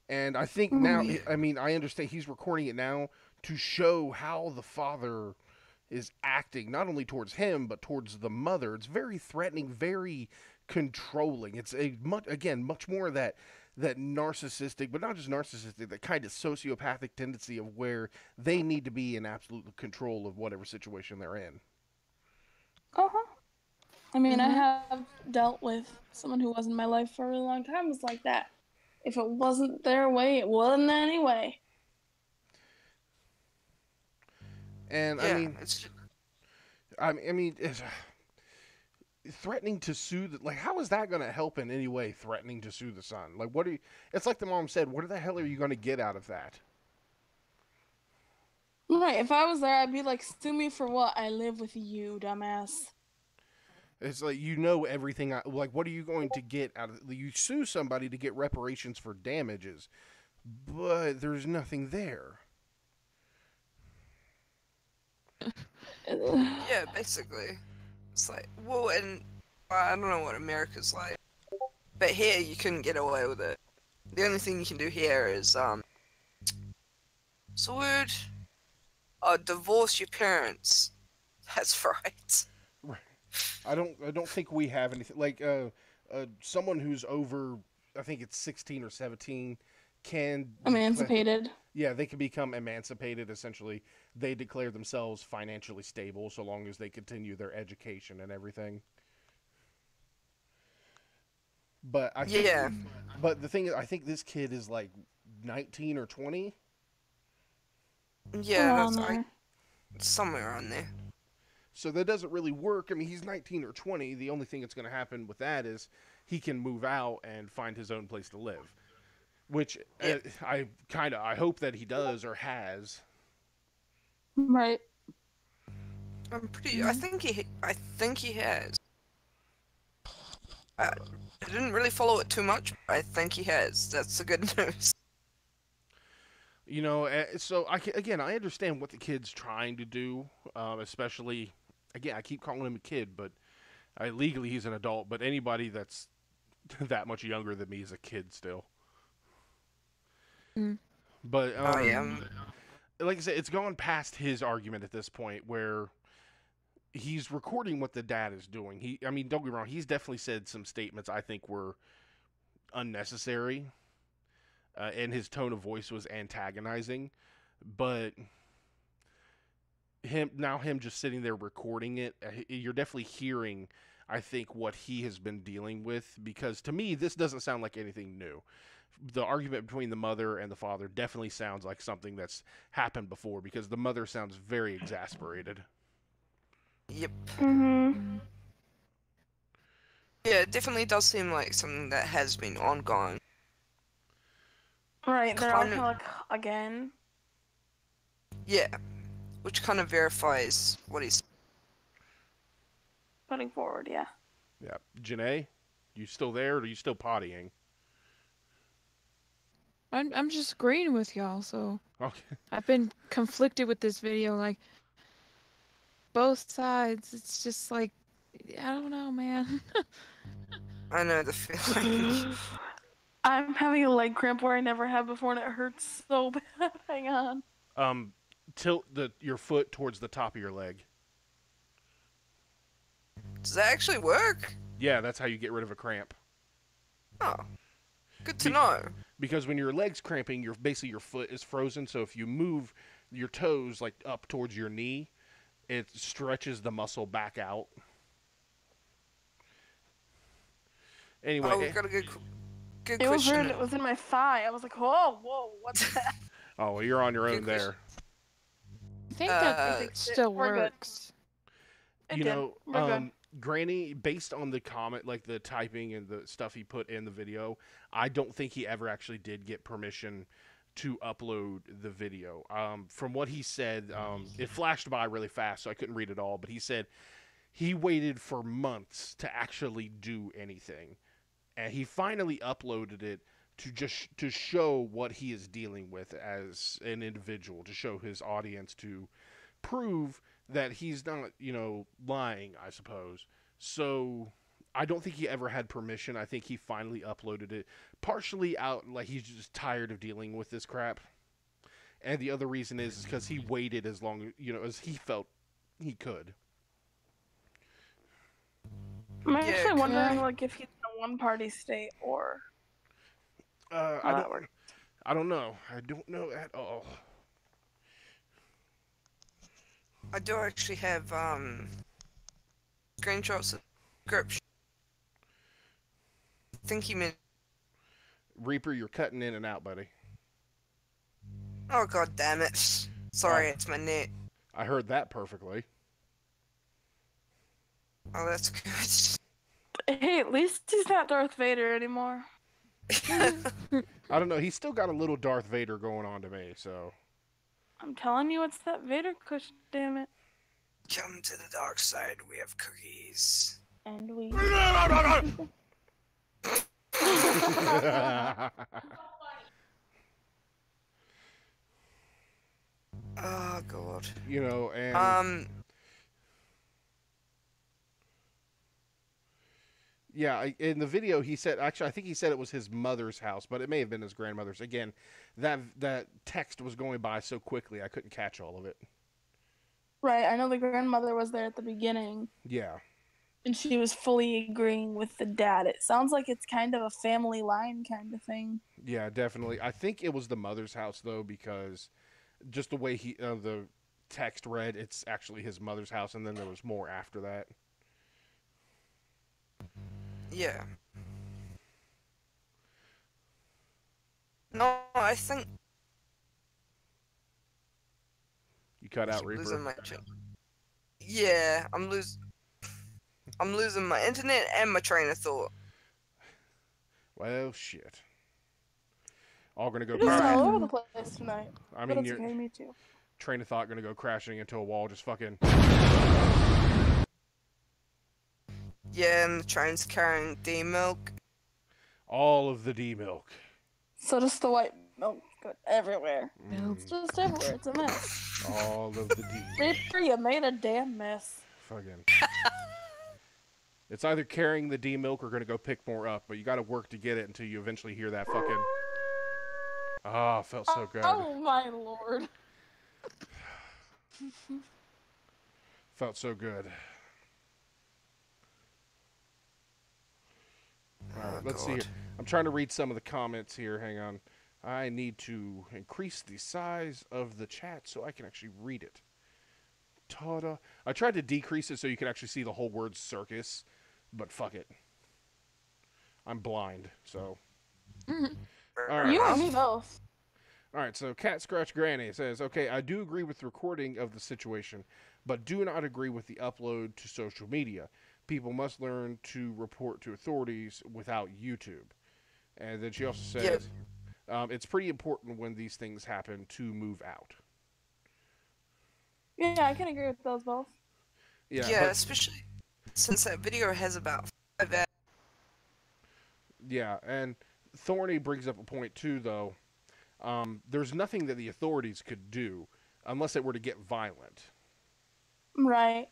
And I think now, I mean, I understand he's recording it now to show how the father is acting, not only towards him, but towards the mother. It's very threatening, very controlling. It's much more that narcissistic, but not just narcissistic, that kind of sociopathic tendency of where they need to be in absolute control of whatever situation they're in. I mean, I have dealt with someone who was in my life for a really long time. It's like that. If it wasn't their way, it wasn't anyway. And Yeah, I mean, it's it's threatening to sue like, how is that going to help in any way? Threatening to sue the son, like, what do you? It's like the mom said, what the hell are you going to get out of that? Right. If I was there, I'd be like, sue me for what? I live with you, dumbass. It's like, you know everything. Like, what are you going to get out of it? You sue somebody to get reparations for damages, but there's nothing there. yeah, basically. It's like, well, and I don't know what America's like, but here you couldn't get away with it. The only thing you can do here is what's the word? Divorce your parents. That's right. I don't think we have anything like someone who's over, I think it's 16 or 17, can emancipated. Yeah, they can become emancipated. Essentially, they declare themselves financially stable so long as they continue their education and everything. But I think, Yeah. But the thing is, I think this kid is like 19 or 20. Yeah, somewhere on there. So that doesn't really work. I mean, he's 19 or 20. The only thing that's going to happen with that is he can move out and find his own place to live, which I hope that he does or has. Right. I think he has. I didn't really follow it too much, but I think he has. That's the good news. You know, so I understand what the kid's trying to do, especially, again, I keep calling him a kid, but legally he's an adult, but anybody that's that much younger than me is a kid still. But, like I said, it's gone past his argument at this point where he's recording what the dad is doing. I mean, don't get me wrong, he's definitely said some statements I think were unnecessary. And his tone of voice was antagonizing, but him just sitting there recording it, you're definitely hearing, I think, what he has been dealing with, because to me, this doesn't sound like anything new. The argument between the mother and the father definitely sounds like something that's happened before, because the mother sounds very exasperated. Yep. Mm-hmm. Yeah, it definitely does seem like something that has been ongoing. Right, they're all kind of like, again. Yeah, which kind of verifies what he's putting forward, yeah. Yeah. Janae, you still there, or are you still pottying? I'm just agreeing with y'all, so... Okay. I've been conflicted with this video, like, both sides. It's just like, I don't know, man. I know the feeling. I'm having a leg cramp where I never had before, and it hurts so bad. Hang on. Tilt your foot towards the top of your leg. Does that actually work? Yeah, that's how you get rid of a cramp. Oh, good to know. Because when your leg's cramping, basically your foot is frozen. So if you move your toes like up towards your knee, it stretches the muscle back out. Anyway, oh, we've got a good It question. was weird. It was in my thigh. I was like, whoa, what's that? Oh, well, you're on your own there. I think that still works. You know, Granny, based on the comment, like the typing and the stuff he put in the video, I don't think he ever actually did get permission to upload the video. From what he said, it flashed by really fast, so I couldn't read it all, but he said he waited for months to actually do anything. And he finally uploaded it to show what he is dealing with as an individual, to show his audience, to prove that he's not, lying, I suppose. So I don't think he ever had permission. I think he finally uploaded it, partially out, like he's just tired of dealing with this crap. And the other reason is because he waited as long, as he felt he could. I'm actually wondering, if he's in a one-party state or how that works. I don't know. I don't know at all. I do actually have screenshots of scripture. I think he meant Reaper, you're cutting in and out, buddy. Oh, god damn it. Sorry, it's my net. I heard that perfectly. Oh, that's good. Hey, at least he's not Darth Vader anymore. I don't know. He's still got a little Darth Vader going on to me, so. I'm telling you, it's that Vader kush, damn it. Come to the dark side, we have cookies. And we... Oh, God. And... Yeah, in the video he said, actually I think he said it was his mother's house, but it may have been his grandmother's. Again, that text was going by so quickly I couldn't catch all of it. Right, I know the grandmother was there at the beginning. Yeah. And she was fully agreeing with the dad. It sounds like it's kind of a family line kind of thing. Yeah, definitely. I think it was the mother's house though, because just the way the text read, it's actually his mother's house, and then there was more after that. Yeah. No, I think You cut out Reaper. losing my yeah, I'm losing my internet and my train of thought. Well, shit. All gonna go You're just crash. all over the place tonight. I But mean, it's your okay, me too. train of thought gonna go crashing into a wall. Just fucking. Yeah, and the train's carrying D-milk. All of the D milk. So just the white milk got everywhere. It's just everywhere. It's a mess. All of the D. Reaper, you made a damn mess. Fucking. It's either carrying the D milk or gonna go pick more up, but you gotta work to get it until you eventually hear that fucking. Ah, felt so good. Oh my lord. Felt so good. Alright, let's see here. I'm trying to read some of the comments here. Hang on. I need to increase the size of the chat so I can actually read it. Ta-da. I tried to decrease it so you can actually see the whole word circus, but fuck it. I'm blind, so. Alright. You and me both. Alright, so Cat Scratch Granny says, okay, I do agree with the recording of the situation, but do not agree with the upload to social media. People must learn to report to authorities without YouTube. And then she also says, it's pretty important when these things happen to move out. Yeah, I can agree with those both. Yeah, especially since that video has about 5 hours. Yeah, and Thorny brings up a point too, though. There's nothing that the authorities could do unless it were to get violent. Right.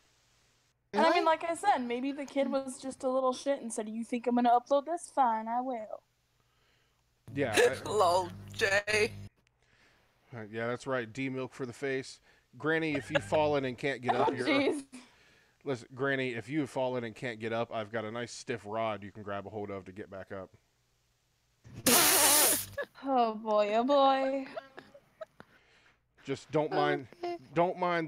And I mean, like I said, maybe the kid was just a little shit and said, you think I'm going to upload this? Fine, I will. Yeah. Lol, Jay. Yeah, that's right. D-milk for the face. Granny, if you've fallen and can't get up, jeez. Listen, Granny, if you've fallen and can't get up, I've got a nice stiff rod you can grab a hold of to get back up. Oh boy, oh boy. Just don't mind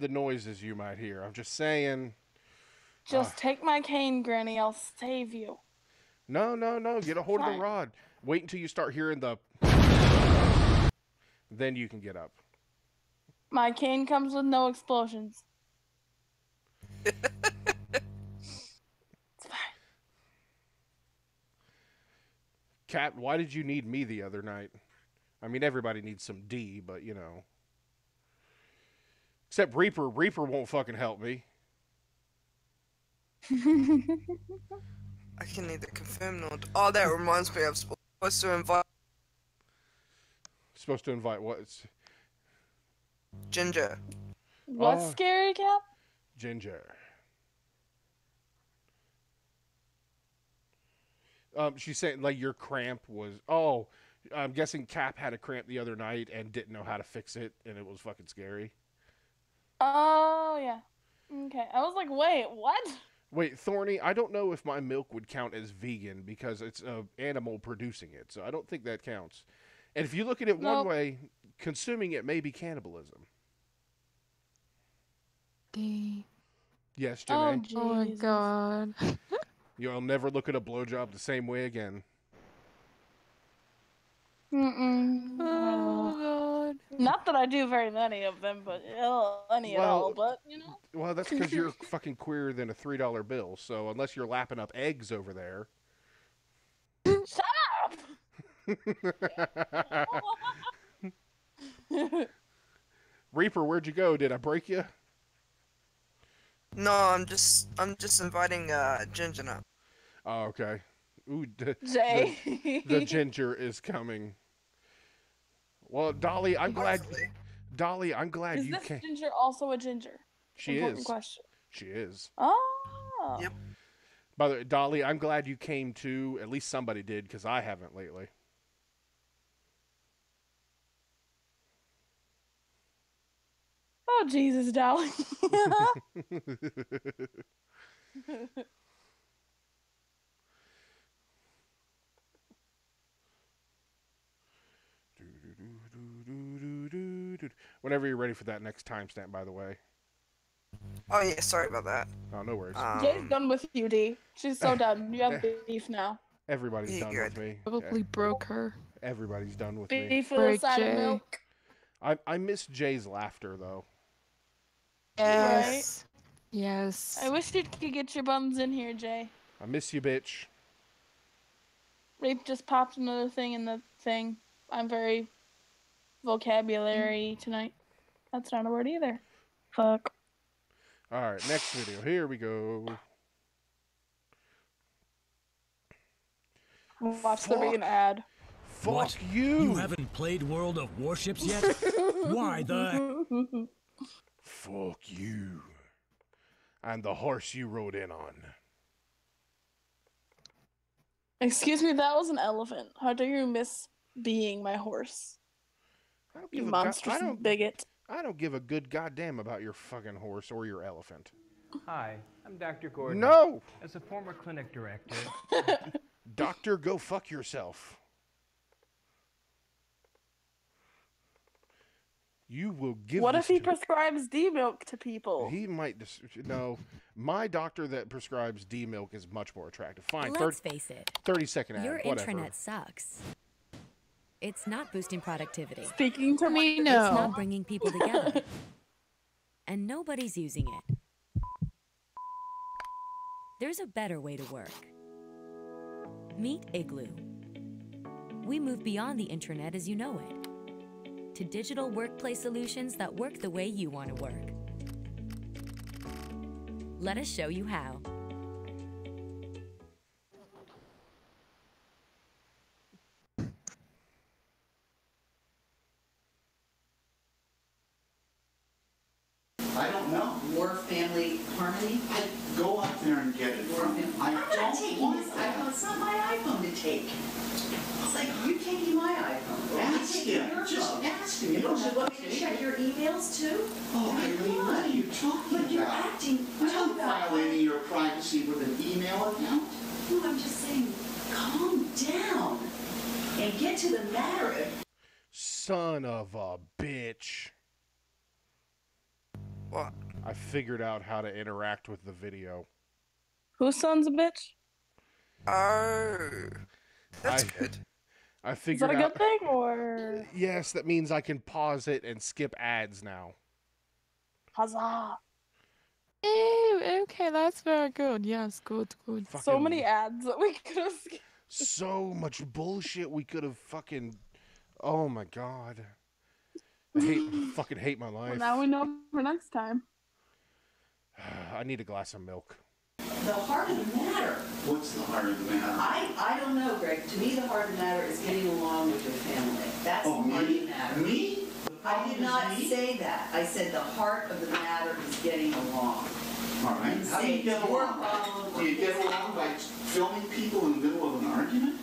the noises you might hear. I'm just saying. Just take my cane, Granny. I'll save you. No. Get a hold of the rod. Wait until you start hearing the. Then you can get up. My cane comes with no explosions. It's fine. Cat, why did you need me the other night? I mean, everybody needs some D, but you know. Except Reaper. Reaper won't fucking help me. I can neither confirm nor. Oh, that reminds me, I'm supposed to invite. Supposed to invite what? Ginger. What's scary, Cap? Ginger. She's saying like your cramp was. Oh, I'm guessing Cap had a cramp the other night and didn't know how to fix it, and it was fucking scary. Oh yeah. Okay. I was like, wait, what? Wait, Thorny, I don't know if my milk would count as vegan because it's an animal producing it, so I don't think that counts. And if you look at it one way, consuming it may be cannibalism. Yes, Janae. Oh my god. You'll never look at a blowjob the same way again. Oh god. Not that I do very many of them, but any at all. But you know. Well, that's because you're fucking queerer than a $3 bill. So unless you're lapping up eggs over there. Shut up. Reaper, where'd you go? Did I break you? No, I'm just inviting Ginger up. Oh, okay. Ooh, Jay. the ginger is coming. Well, Dolly, I'm glad. Dolly, I'm glad is you this came. Ginger also a ginger? She Important is. Question. She is. Oh. Yep. By the way, Dolly, I'm glad you came too. At least somebody did, because I haven't lately. Oh Jesus, Dolly. Whenever you're ready for that next timestamp, by the way. Oh yeah, sorry about that. Oh, no worries. Jay's done with you, D. She's so done. You have beef now. Everybody's done with me. Probably broke her. Everybody's done with me. Beef with a side of milk. I miss Jay's laughter, though. Yes. Yes. I wish you could get your buns in here, Jay. I miss you, bitch. Rape just popped another thing in the thing. I'm very vocabulary tonight. That's not a word either. Fuck. Alright, next video. Here we go. Watch there be an ad. Fuck you! You haven't played World of Warships yet? Why the... Fuck you. And the horse you rode in on. Excuse me, that was an elephant. How dare you miss being my horse? You monstrous bigot. I don't give a good goddamn about your fucking horse or your elephant. Hi, I'm Dr. Gordon. No! As a former clinic director... Doctor, go fuck yourself. You will give. What if he prescribes D milk to people? He might. No, my doctor that prescribes D milk is much more attractive. Fine. Let's face it. 30-second ad. Your Whatever. intranet sucks. It's not boosting productivity. Speaking to me, no. It's not bringing people together. And nobody's using it. There's a better way to work. Meet Igloo. We move beyond the intranet as you know it, to digital workplace solutions that work the way you want to work. Let us show you how. I don't know. More family harmony? Go up there and get it from him. I'm not taking his iPhone. It's not my iPhone to take. It's like you taking my iPhone. Ask him. Just ask him. You don't have want me to check your emails too? Oh, Eileen, what are you talking But you're about? acting. I don't violate your privacy with an email account. No, I'm just saying, calm down and get to the matter. Son of a bitch. What? I figured out how to interact with the video. Whose son's a bitch? Oh, that's good. I Is figured that a out. good thing or? Yes, that means I can pause it and skip ads now. Huzzah! Okay, that's very good. Yes, good. So many ads that we could have skipped. So much bullshit we could have fucking. Oh my god. Fucking hate my life. Well, now we know for next time. I need a glass of milk. The heart of the matter. What's the heart of the matter? I don't know, Greg. To me, the heart of the matter is getting along with your family. That's the heart of the matter. Me? I did not say that. I said the heart of the matter is getting along. All right. How do you get along? Do you get along by filming people in the middle of an argument?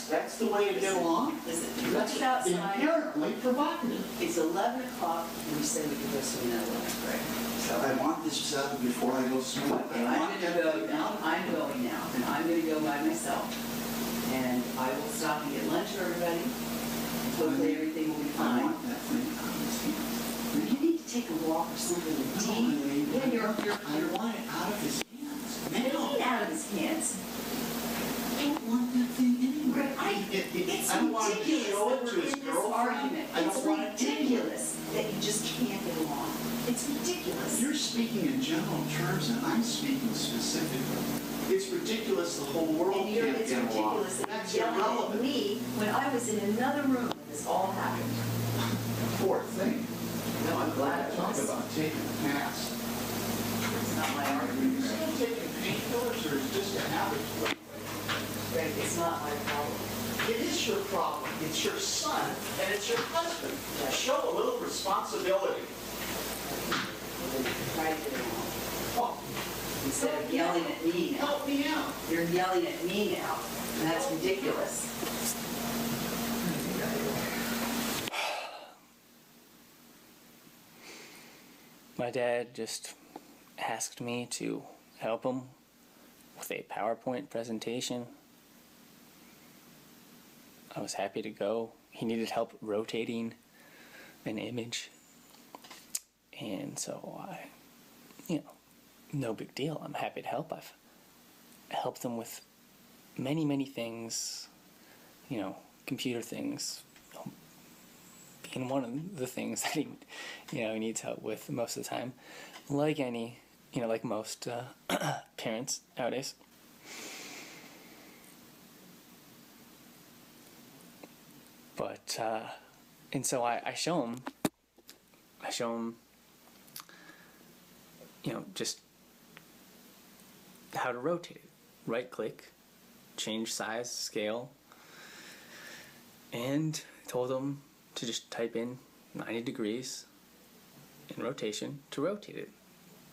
That's the way to get along? Listen, That's outside. inherently provocative. It's 11 o'clock, and we said we could go swimming at 11, Greg. So I want this settled before I go swimming. okay, I'm going to go now. I'm going now, and I'm going to go by myself. And I will stop and get lunch for everybody. Hopefully everything will be I fine. want that thing out of his hands. You need to take a walk or something with D. Yeah, I want it out of his hands. What do you mean out of his hands? I don't want that thing anyway. It's I don't want to ridiculous show that it to we're his in this girlfriend. argument. I don't It's want it ridiculous that you just can't get along. It's ridiculous. You're speaking in general terms, and I'm speaking specifically. It's ridiculous the whole world And can't it's get along. ridiculous that That's you're yelling at irrelevant. me when I was in another room when this all happened. Poor thing. No, I'm glad it Talk was. about taking a pass. It's not my argument. Is it taking painkillers, or is it just a habit? Greg, it's not my problem. It is your problem. It's your son, and it's your husband. Show a little responsibility. Try to get along. Oh, Instead of yelling at me now. help me out. You're yelling at me now, and that's ridiculous. My dad just asked me to help him with a PowerPoint presentation. I was happy to go. He needed help rotating an image. And so I, no big deal. I'm happy to help. I've helped them with many, many things, computer things, being one of the things that he needs help with most of the time, like like most parents nowadays. But and so I show him, just how to rotate it. Right click, change size, scale, and told him to just type in 90 degrees in rotation to rotate it.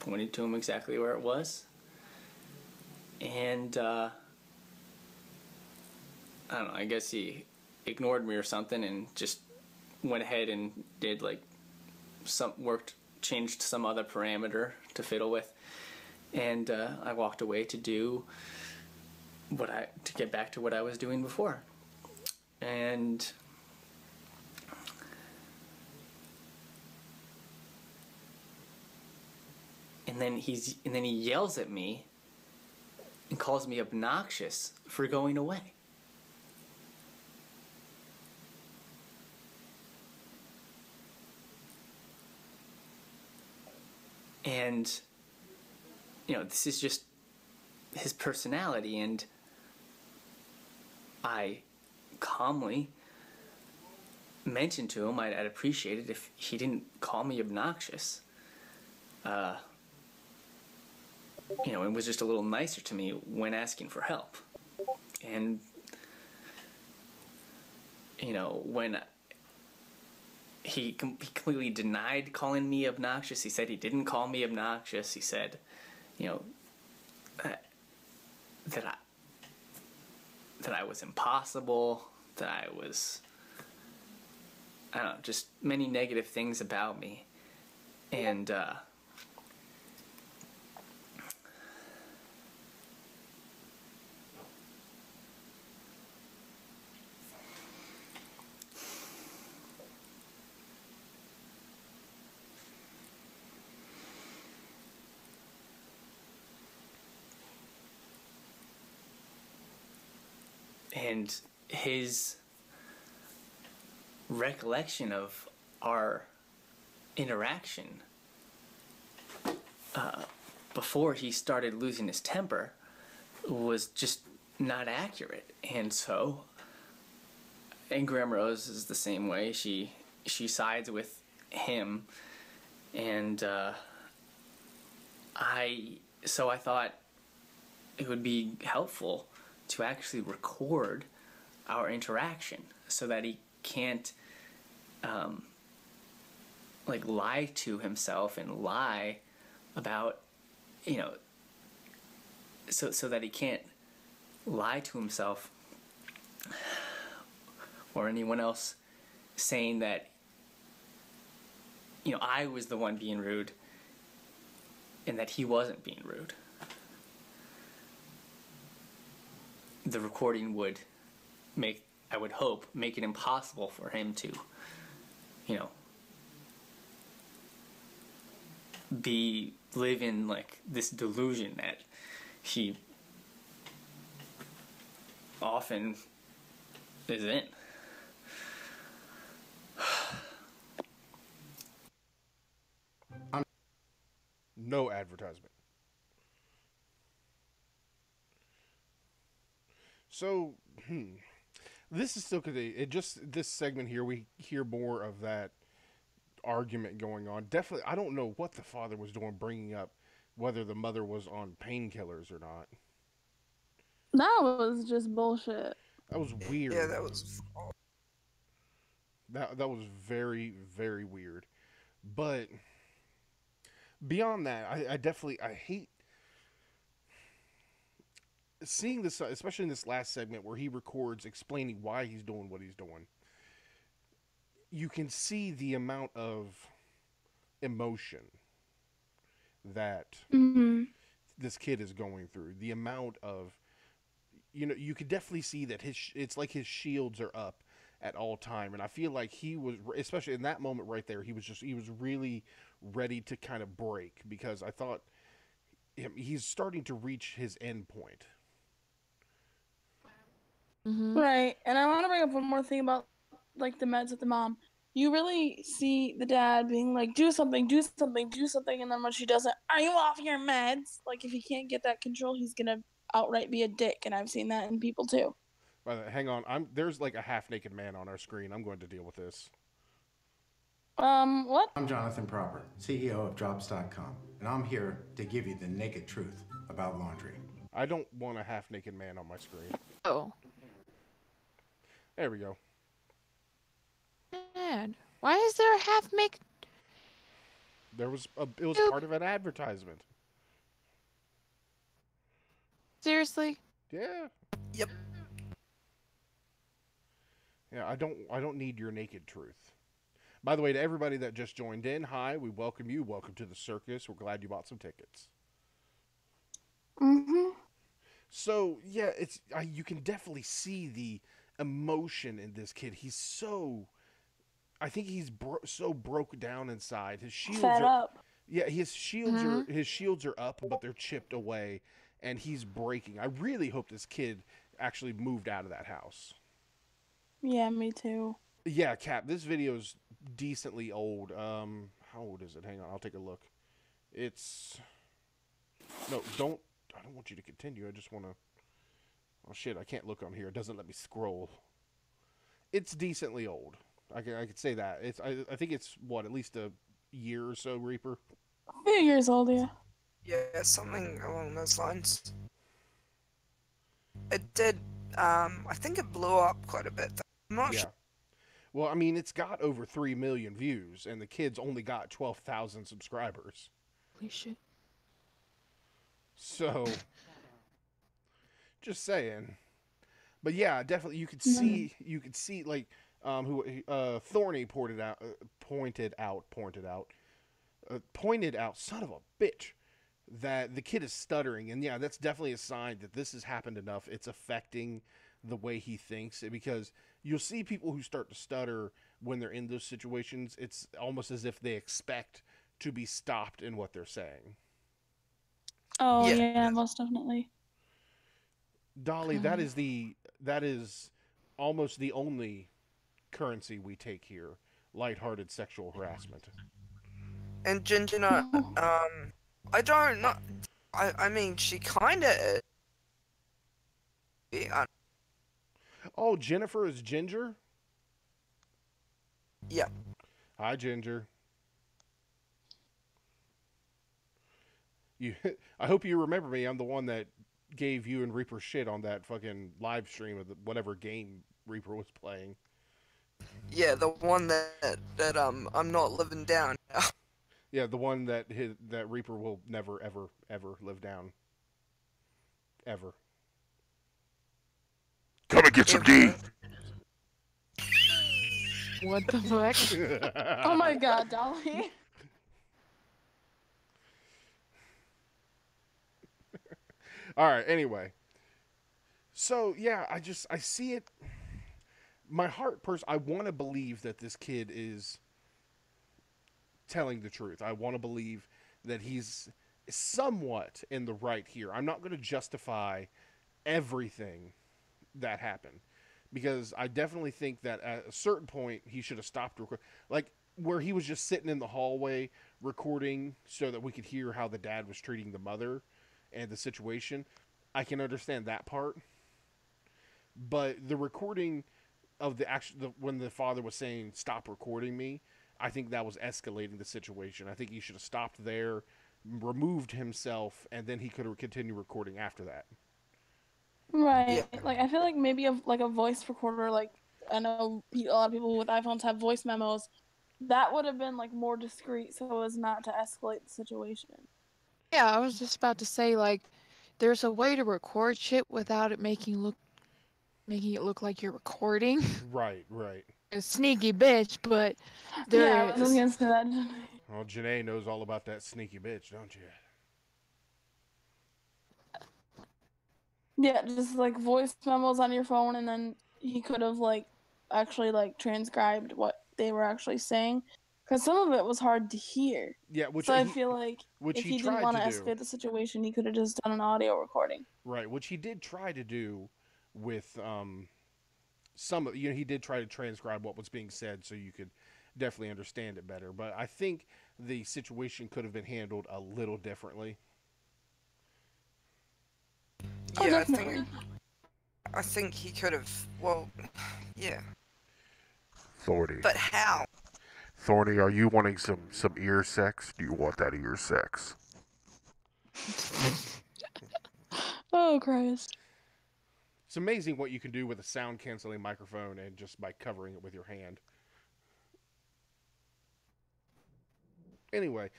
Pointed to him exactly where it was, and I don't know, I guess he ignored me or something and just went ahead and did changed some other parameter to fiddle with, and I walked away to do to get back to what I was doing before. And then he yells at me and calls me obnoxious for going away. And this is just his personality, and I calmly mentioned to him I'd appreciate it if he didn't call me obnoxious. And was just a little nicer to me when asking for help. And, when he completely denied calling me obnoxious, he said he didn't call me obnoxious. He said, that I was impossible, that I was, I don't know, just many negative things about me. And, and his recollection of our interaction before he started losing his temper was just not accurate. And Graham Rose is the same way. She sides with him, and I thought it would be helpful to actually record our interaction so that he can't lie to himself and lie about, so that he can't lie to himself or anyone else saying that I was the one being rude and that he wasn't being rude. The recording would I would hope, make it impossible for him to, live in this delusion that he often is in. No advertisement. So, this is still this segment here, we hear more of that argument going on. Definitely, I don't know what the father was doing, bringing up whether the mother was on painkillers or not. That was just bullshit. That was weird. Yeah, that was... That was very, very weird. But beyond that, I hate seeing this, especially in this last segment where he records explaining why he's doing what he's doing. You can see the amount of emotion that this kid is going through. The amount of, you could definitely see that it's like his shields are up at all time. And I feel like he was, especially in that moment right there, he was really ready to kind of break, because I thought he's starting to reach his end point. Right. And I want to bring up one more thing about like the meds with the mom. You really see the dad being like, do something, do something, do something, and then when she doesn't, are you off your meds? Like, if he can't get that control, he's gonna outright be a dick, and I've seen that in people too. By the way, hang on, there's like a half-naked man on our screen. I'm going to deal with this. What? I'm Jonathan Proper, CEO of Drops.com, and I'm here to give you the naked truth about laundry. I don't want a half-naked man on my screen. Oh. There we go. Dad, why is there a half-make? It was part of an advertisement. Seriously? Yeah. Yep. Yeah, I don't need your naked truth. By the way, to everybody that just joined in, hi, we welcome you. Welcome to the circus. We're glad you bought some tickets. So, yeah, you can definitely see the emotion in this kid. He's so, I think he's so broke down inside. His shields Fed up. Yeah, his shields are up, but they're chipped away, and he's breaking. I really hope this kid actually moved out of that house. Yeah, me too. Yeah, Cap, this video's decently old. How old is it? Hang on, I'll take a look. No, I don't want you to continue. I just want to, oh shit, I can't look on here. It doesn't let me scroll. It's decently old. I could say that. I think it's, what, at least a year or so, Reaper? A few years old, yeah. Yeah, something along those lines. It did, I think it blew up quite a bit. I'm not sure. Well, I mean, it's got over 3 million views, and the kid's only got 12,000 subscribers. Holy shit. So, just saying. But yeah, definitely, you could see, like, Thorny pointed out, son of a bitch, that the kid is stuttering. And yeah, that's definitely a sign that this has happened enough. It's affecting the way he thinks, because you'll see people who start to stutter when they're in those situations. It's almost as if they expect to be stopped in what they're saying. Oh yeah, most definitely. Dolly, that is almost the only currency we take here. Lighthearted sexual harassment. And Ginger, I don't know. I mean, she kind of. Oh, Jennifer is Ginger? Yeah. Hi, Ginger. I hope you remember me. I'm the one that gave you and Reaper shit on that fucking live stream of whatever game Reaper was playing. Yeah, the one that I'm not living down now. Yeah, the one that Reaper will never ever ever live down. Ever. Come and get some D. What the fuck? Oh my god, Dolly. All right, anyway. So, yeah, I see it. My heart, I want to believe that this kid is telling the truth. I want to believe that he's somewhat in the right here. I'm not going to justify everything that happened, because I definitely think that at a certain point he should have stopped recording. Like, where he was just sitting in the hallway recording so that we could hear how the dad was treating the mother and the situation. I can understand that part. But the recording of when the father was saying, stop recording me, I think that was escalating the situation. I think he should have stopped there, removed himself, and then he could have continued recording after that. Right. Yeah. Like, I feel like maybe a voice recorder, like, I know a lot of people with iPhones have voice memos. That would have been, like, more discreet so as not to escalate the situation. Yeah, I was just about to say, like, there's a way to record shit without it making it look like you're recording. Right, right. A sneaky bitch, but there yeah, I was against that. Well, Janae knows all about that sneaky bitch, don't you? Yeah, just like voice memos on your phone, and then he could have like actually like transcribed what they were actually saying, because some of it was hard to hear. Yeah, which so I feel like which if he he didn't tried want to to do. escalate the situation, he could have just done an audio recording. Right, which he did try to do with some of, he did try to transcribe what was being said so you could definitely understand it better. But I think the situation could have been handled a little differently. Yeah, I think he could have. Well, yeah. Thorny. But how? Thorny, are you wanting some ear sex? Do you want that ear sex? Oh, Christ. It's amazing what you can do with a sound canceling microphone and just by covering it with your hand. Anyway,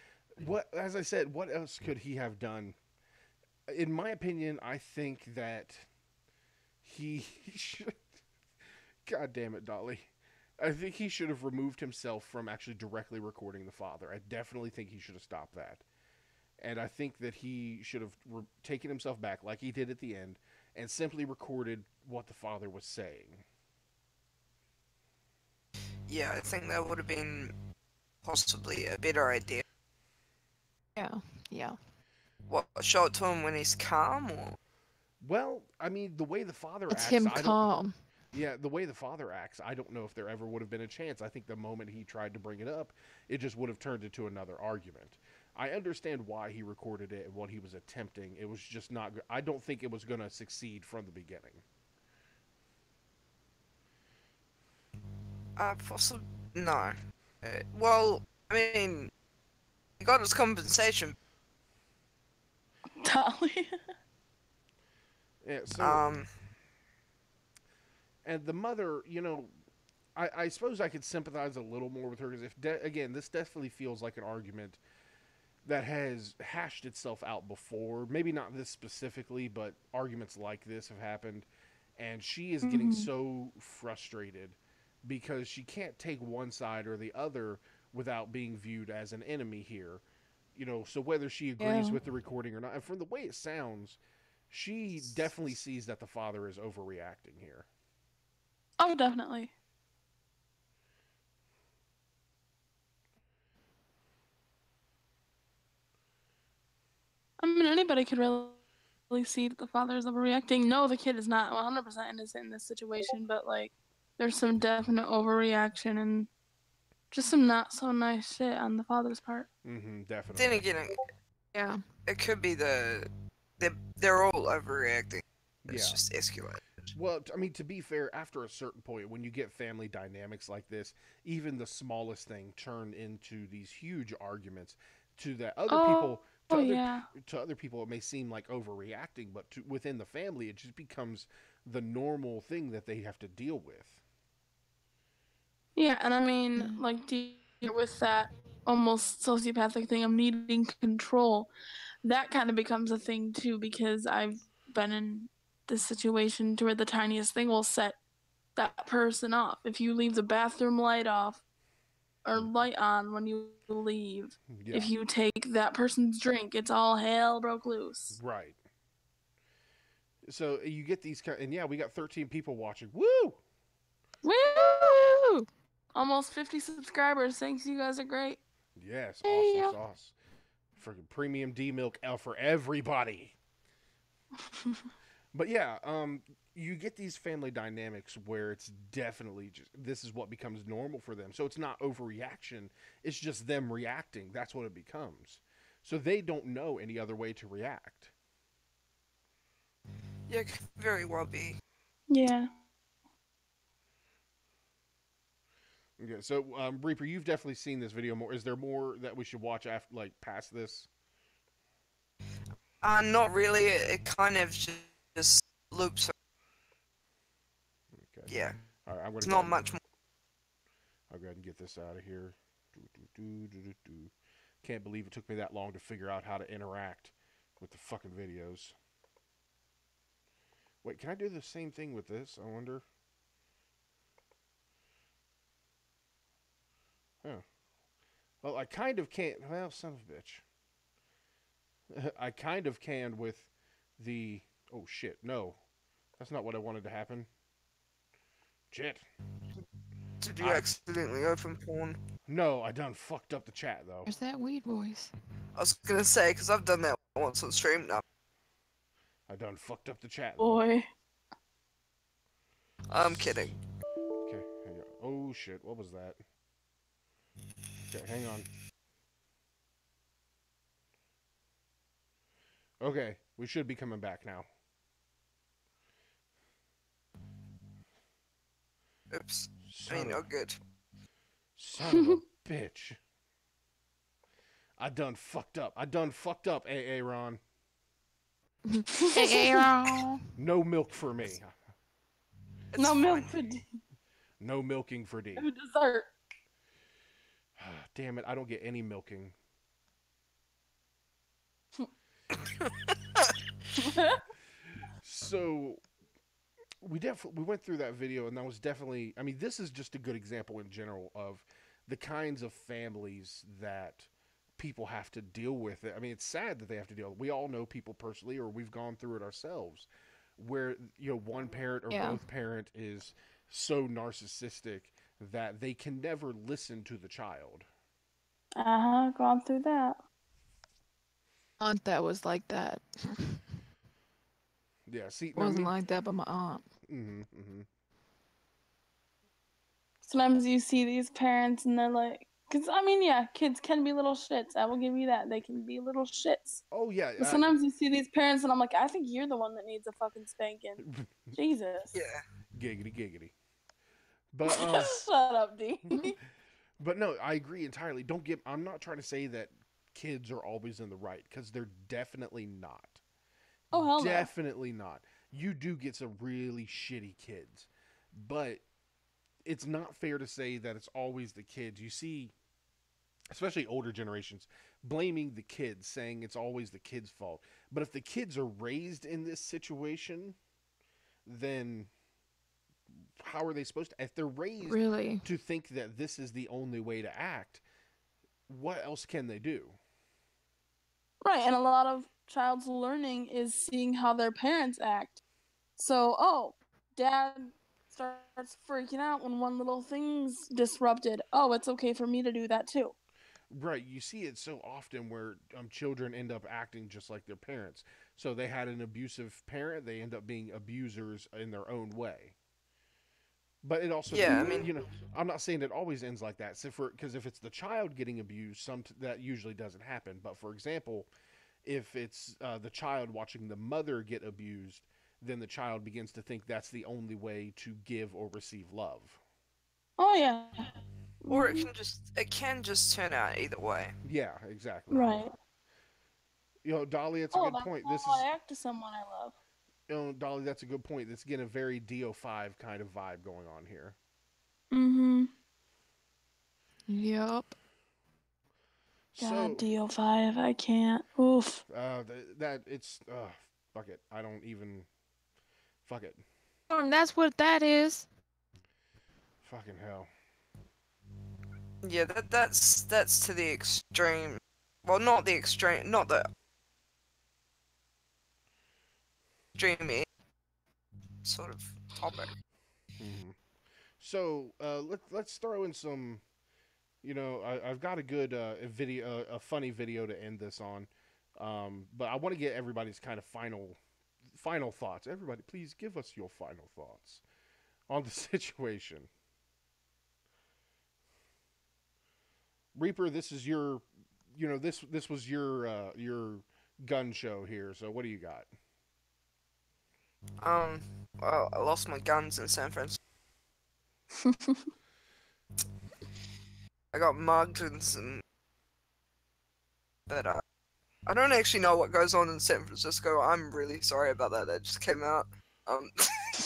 as I said, what else could he have done? In my opinion, I think that he should. God damn it, Dolly. I think he should have removed himself from actually directly recording the father. I definitely think he should have stopped that. And I think that he should have taken himself back like he did at the end and simply recorded what the father was saying. Yeah, I think that would have been possibly a better idea. Yeah. What, show it to him when he's calm, or? Well, I mean, the way the father It's acts, him calm. Yeah, the way the father acts, I don't know if there ever would have been a chance. I think the moment he tried to bring it up, it just would have turned into another argument. I understand why he recorded it and what he was attempting. It was just not. I don't think it was going to succeed from the beginning. Possibly no. Well, I mean, he got his compensation. Dolly. Yeah. So. And the mother, I suppose I could sympathize a little more with her because again, this definitely feels like an argument that has hashed itself out before. Maybe not this specifically, but arguments like this have happened. And she is getting so frustrated because she can't take one side or the other without being viewed as an enemy here. So whether she agrees with the recording or not, and from the way it sounds, she definitely sees that the father is overreacting here. Oh, definitely. I mean, anybody could really see that the father is overreacting. No, the kid is not 100% innocent in this situation, but, like, there's some definite overreaction and just some not so nice shit on the father's part. Definitely. Then again, it could be they're all overreacting. It's just escalated. Well, I mean, to be fair, after a certain point, when you get family dynamics like this, even the smallest thing turn into these huge arguments. To that other people, to other people, it may seem like overreacting, but within the family, it just becomes the normal thing that they have to deal with. Yeah, and I mean, like, with that almost sociopathic thing of needing control, that kind of becomes a thing too, because I've been in this situation to where the tiniest thing will set that person off. If you leave the bathroom light off or light on when you leave, if you take that person's drink, it's all hell broke loose. Right. So you get these and we got 13 people watching. Woo! Woo! Almost 50 subscribers. Thanks, you guys are great. Yes, awesome sauce. Freaking premium D milk out for everybody. But you get these family dynamics where it's definitely just this is what becomes normal for them. So it's not overreaction, it's just them reacting. That's what it becomes. So they don't know any other way to react. Yeah, it could very well be. Yeah. Okay, so Reaper, you've definitely seen this video more. Is there more that we should watch after, like, past this? Not really. It kind of just loops. Okay. Yeah. All right, It's not much more. I'll go ahead and get this out of here. Can't believe it took me that long to figure out how to interact with the fucking videos. Wait, can I do the same thing with this? I wonder. Huh. Well, I kind of can't. Well, son of a bitch. I kind of can with the... Oh, shit. No. That's not what I wanted to happen. Shit. Did you accidentally open porn? No, I done fucked up the chat though. There's that weed voice. I was gonna say, because I've done that once on stream now. I done fucked up the chat. Boy. I'm kidding. Okay, hang on. Oh shit, what was that? Okay, hang on. Okay, we should be coming back now. Oops. Oh, good. Son of a bitch. I done fucked up. AA Ron. AA Ron. No milk for me. No milk for D. No milking for D. No dessert. Damn it, I don't get any milking. So we went through that video, and that was definitely, I mean, this is just a good example in general of the kinds of families that people have to deal with. I mean, it's sad that they have to deal with it. We all know people personally, or we've gone through it ourselves, where, you know, one parent or both parent is so narcissistic that they can never listen to the child. Gone through that. Aunt that was like that. Yeah, see, wasn't like that, but my aunt. Sometimes you see these parents and they're like, because I mean, yeah, kids can be little shits. I will give you that. They can be little shits. Oh yeah. But sometimes you see these parents and I'm like, I think you're the one that needs a fucking spanking. Jesus. Yeah. Giggity giggity. But shut up, D. But no, I agree entirely. I'm not trying to say that kids are always in the right, because they're definitely not. Oh, hell no. Definitely not. You do get some really shitty kids, but it's not fair to say that it's always the kids. You see, especially older generations, blaming the kids, saying it's always the kids' fault. But if the kids are raised in this situation, then how are they supposed to? If they're raised to think that this is the only way to act, what else can they do? Right, and a lot of child's learning is seeing how their parents act. So, dad starts freaking out when one little thing's disrupted. Oh, it's okay for me to do that too. Right, you see it so often where children end up acting just like their parents. So they had an abusive parent, they end up being abusers in their own way. But it also, yeah, I mean, you know, I'm not saying it always ends like that. So because if it's the child getting abused, that usually doesn't happen. But for example, if it's the child watching the mother get abused, then the child begins to think that's the only way to give or receive love. Oh yeah. Or it can just turn out either way. Yeah, exactly. Right. You know, Dolly, that's a good point. This is I act to someone I love. You know, Dolly, that's a good point. It's getting a very DO5 kind of vibe going on here. Yep. God, DO5, I can't. Oof. Fuck it. I don't even. Fuck it. That's what that is. Fucking hell. Yeah, that's to the extreme. Well, not the extreme, not the extreme sort of topic. So let's throw in some. You know, I've got a good a funny video to end this on, but I want to get everybody's kind of final thoughts. Everybody, please give us your final thoughts on the situation. Reaper, this is your, you know, this was your gun show here. So what do you got? Well, I lost my guns in San Francisco. I got mugged and some. But I don't actually know what goes on in San Francisco. I'm really sorry about that. That just came out. Oh,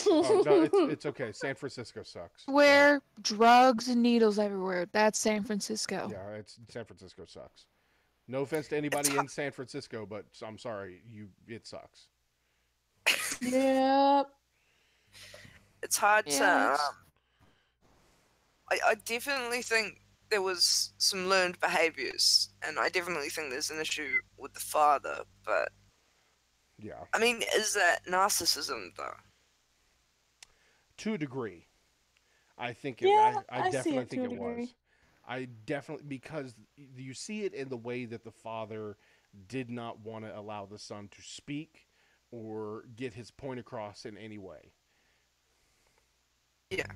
no, it's okay. San Francisco sucks. Where drugs and needles everywhere. That's San Francisco. Yeah, San Francisco sucks. No offense to anybody in San Francisco, but I'm sorry, it sucks. Yep. It's hard to. I definitely think there was some learned behaviors, and I definitely think there's an issue with the father. But yeah, I mean, is that narcissism though? To a degree. I think Yeah, I I see definitely it to think a it was. degree. I definitely, because you see it in the way that the father did not want to allow the son to speak or get his point across in any way. Yeah.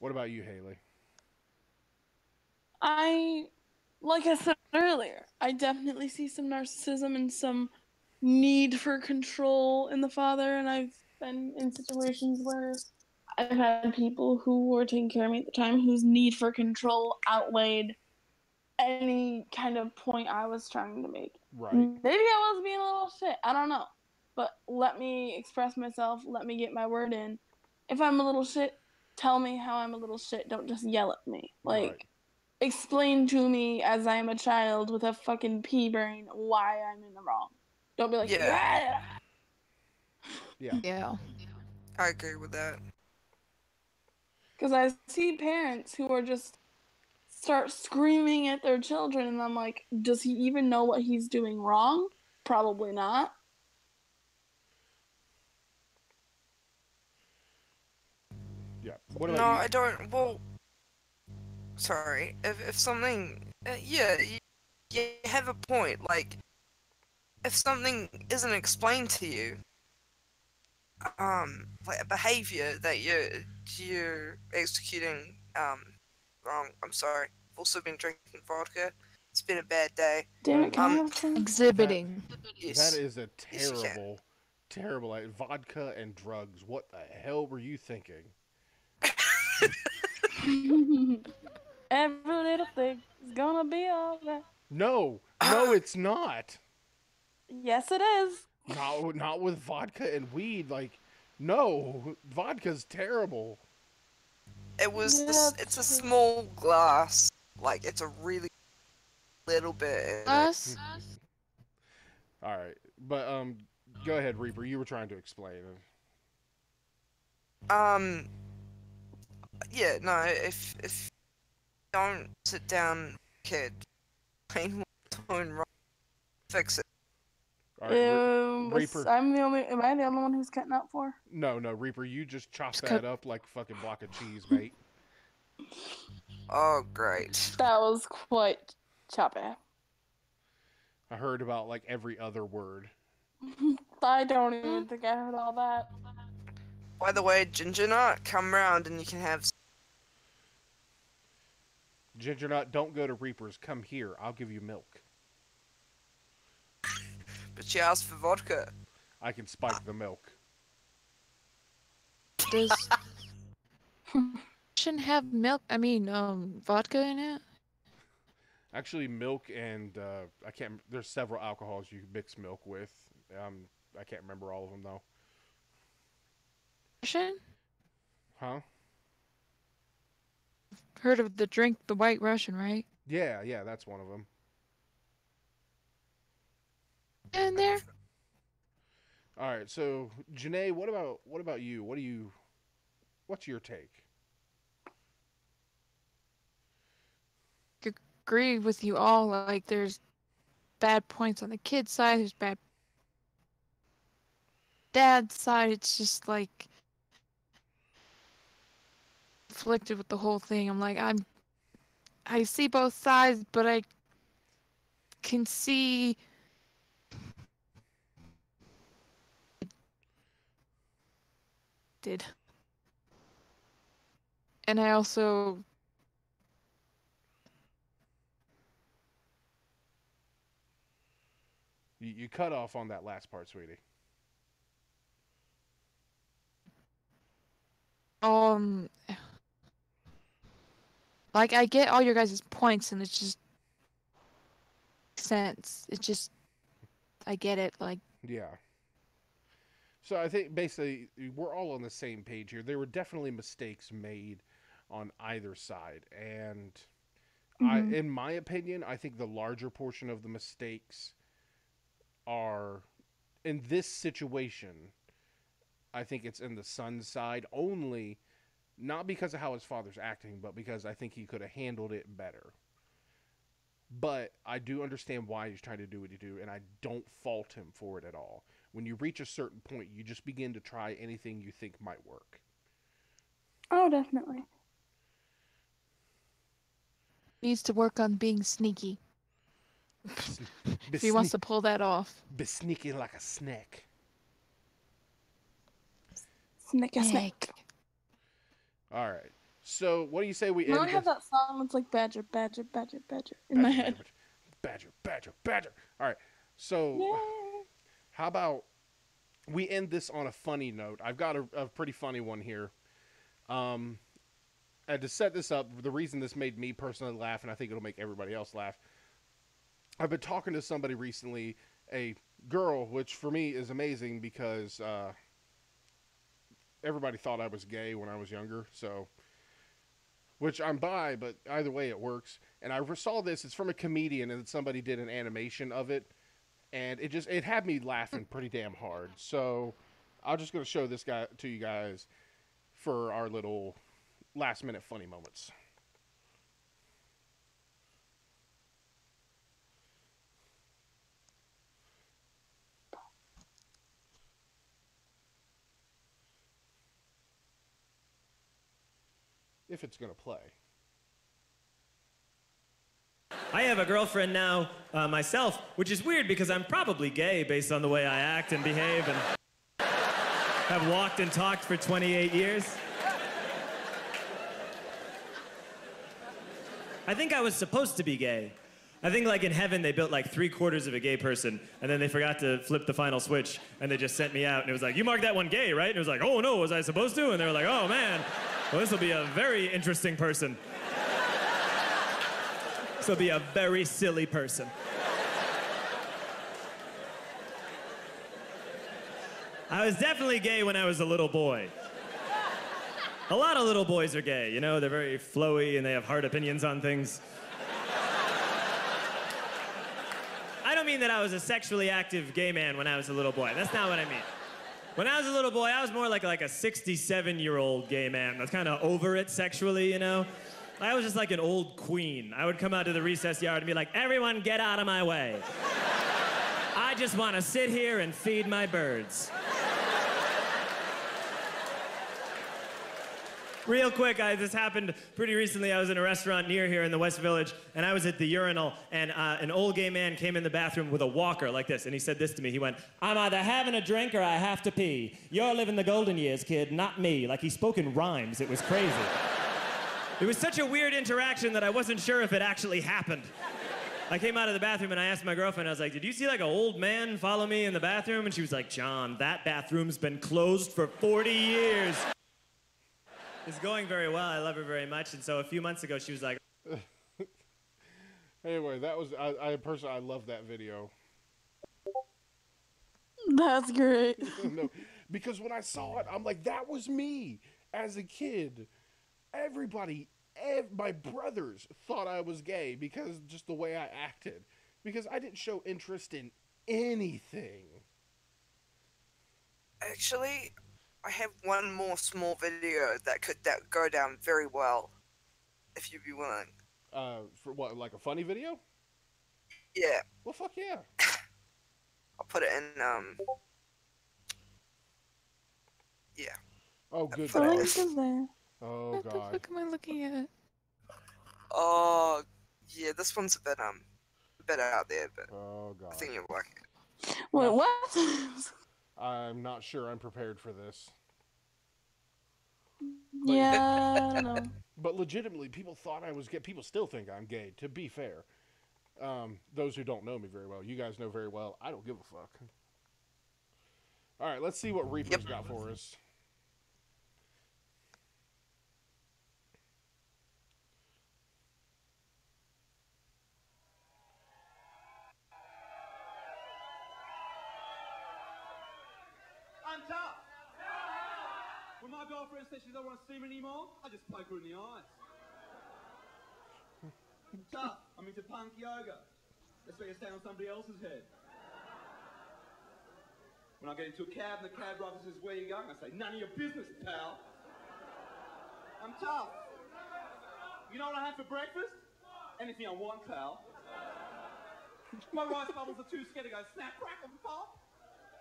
What about you, Haley? Like I said earlier, I definitely see some narcissism and some need for control in the father, and I've been in situations where I've had people who were taking care of me at the time whose need for control outweighed any kind of point I was trying to make. Right. Maybe I was being a little shit. I don't know. But let me express myself. Let me get my word in. If I'm a little shit, tell me how I'm a little shit. Don't just yell at me. Like, explain to me as I am a child with a fucking pea brain why I'm in the wrong. Don't be like, Yeah. Yeah. Yeah. I agree with that. Because I see parents who are just start screaming at their children, and I'm like, does he even know what he's doing wrong? Probably not. Yeah. What about No, you? I don't. Well, sorry. If something, yeah, you have a point. Like, if something isn't explained to you, like a behavior that you're executing, wrong. I'm sorry. I've also been drinking vodka. It's been a bad day. Damn it, can I have some? Exhibiting. That is a Yes, you can. terrible, like, vodka and drugs. What the hell were you thinking? Every little thing is gonna be alright. No, it's not. Yes, it is. Not with vodka and weed. Like, no, vodka's terrible. It was. Yeah, It's a small glass. Like, it's a really little bit. In it. Us? All right, but go ahead, Reaper. You were trying to explain. Yeah. No. If you don't sit down, kid, explain what's going wrong, fix it. All right, Reaper. Am I the only one who's cutting up for? No, Reaper. You just chop that up like a fucking block of cheese, mate. Oh, great. That was quite choppy. I heard about like every other word. I don't even think I heard all that. By the way, Ginger Nut, come round and you can have. Ginger Nut, don't go to Reaper's. Come here. I'll give you milk. But she asked for vodka. I can spike the milk. Does shouldn't have milk? I mean, vodka in it. Actually, milk and I can't. There's several alcohols you mix milk with. I can't remember all of them though. Russian? Huh? Heard of the White Russian, right? Yeah, that's one of them. In there. All right, so Janae, what about you? What's your take? Agree with you all. Like, there's bad points on the kid's side. There's bad dad's side. It's just like conflicted with the whole thing. I'm like, I see both sides, but I can see did. And I also You cut off on that last part, sweetie. like, I get all your guys' points, and it's just sense. It's just I get it. Like, Yeah. So I think basically we're all on the same page here. There were definitely mistakes made on either side, and in my opinion, I think the larger portion of the mistakes are in this situation. I think it's in the son's side only, not because of how his father's acting, but because I think he could have handled it better. But I do understand why he's trying to do what he do, and I don't fault him for it at all. When you reach a certain point, you just begin to try anything you think might work. Oh, definitely. Needs to work on being sneaky. If he wants to pull that off. Be sneaky like a snake. Snake. All right. So, what do you say we Now end? I have that song that's like badger, badger, badger, badger in my head. Badger, badger, badger. All right. So, how about we end this on a funny note? I've got a pretty funny one here. And to set this up, the reason this made me personally laugh, and I think it'll make everybody else laugh, I've been talking to somebody recently, a girl, which for me is amazing because everybody thought I was gay when I was younger, so, which I'm bi, but either way it works. And I saw this, it's from a comedian, and somebody did an animation of it, and it had me laughing pretty damn hard. So I'm just going to show this guy to you guys for our little last minute funny moments. If it's going to play. I have a girlfriend now, myself, which is weird because I'm probably gay based on the way I act and behave and have walked and talked for 28 years. I think I was supposed to be gay. I think like in heaven they built like 3/4 of a gay person and then they forgot to flip the final switch and they just sent me out and it was like, you marked that one gay, right? And it was like, oh no, was I supposed to? And they were like, oh man, well this will be a very interesting person. This will be a very silly person. I was definitely gay when I was a little boy. A lot of little boys are gay, you know, they're very flowy and they have hard opinions on things. I don't mean that I was a sexually active gay man when I was a little boy. That's not what I mean. When I was a little boy, I was more like a 67-year-old gay man that's kind of over it sexually, you know? I was just like an old queen. I would come out to the recess yard and be like, everyone get out of my way. I just want to sit here and feed my birds. Real quick, this happened pretty recently. I was in a restaurant near here in the West Village, and I was at the urinal, and an old gay man came in the bathroom with a walker like this, and he said this to me. He went, I'm either having a drink or I have to pee. You're living the golden years, kid, not me. Like, he spoke in rhymes. It was crazy. It was such a weird interaction that I wasn't sure if it actually happened. I came out of the bathroom, and I asked my girlfriend, I was like, did you see, like, an old man follow me in the bathroom? And she was like, John, that bathroom's been closed for 40 years. It's going very well. I love her very much. And so a few months ago, she was like... Anyway, that was... I personally, I love that video. That's great. No, because when I saw it, I'm like, that was me as a kid. Everybody, my brothers thought I was gay because just the way I acted. Because I didn't show interest in anything. Actually, I have one more small video that could go down very well, if you'd be willing. For what, like a funny video? Yeah. Well, fuck yeah. I'll put it in, yeah. Oh, good The God. link is there. Oh, What God. the fuck am I looking at? Oh, yeah, this one's a bit out there, but oh, God. I think you'll like it. Wait, what? I'm not sure I'm prepared for this. Yeah, I don't know. But legitimately, people thought I was gay. People still think I'm gay, to be fair. Those who don't know me very well. You guys know very well. I don't give a fuck. All right, let's see what Reaper's got for us. I'm tough. When my girlfriend says she doesn't want to see me anymore, I just poke her in the eyes. I'm tough. I'm into punk yoga. That's where you stand on somebody else's head. When I get into a cab and the cab driver says, where are you going? I say, none of your business, pal. I'm tough. You know what I had for breakfast? Anything I want, pal. My rice bubbles are too scared to go snap, crackle, and pop.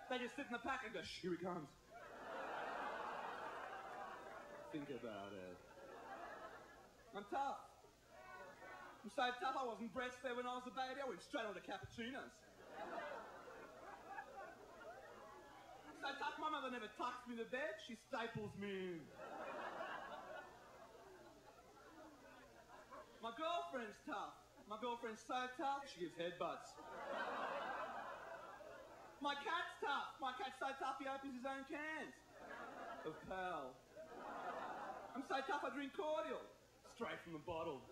They just sit in the pack and go, shh, here he comes. think about it. I'm tough. I'm so tough I wasn't breastfed when I was a baby. I went straight on to cappuccinos. I'm so tough my mother never tucks me to bed. She staples me in. My girlfriend's tough. My girlfriend's so tough, she gives headbutts. My cat's tough. My cat's so tough he opens his own cans. Of Pal. I'm so tough I drink cordial. Straight from the bottle.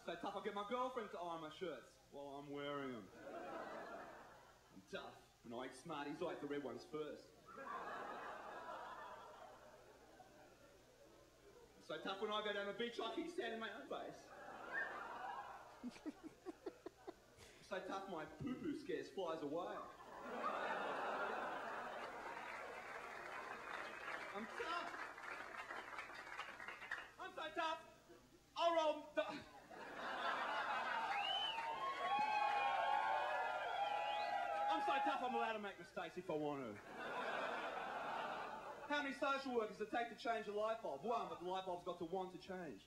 So tough I get my girlfriend to iron my shirts while I'm wearing them. I'm tough. When I eat Smarties, I eat the red ones first. I'm so tough when I go down the beach, I keep sand in my own face. I'm so tough my poo-poo scares flies away. I'm tough. I'm so tough. I'll roll. I'm so tough I'm allowed to make mistakes if I want to. How many social workers does it take to change a light bulb? One, but the light bulb's got to want to change.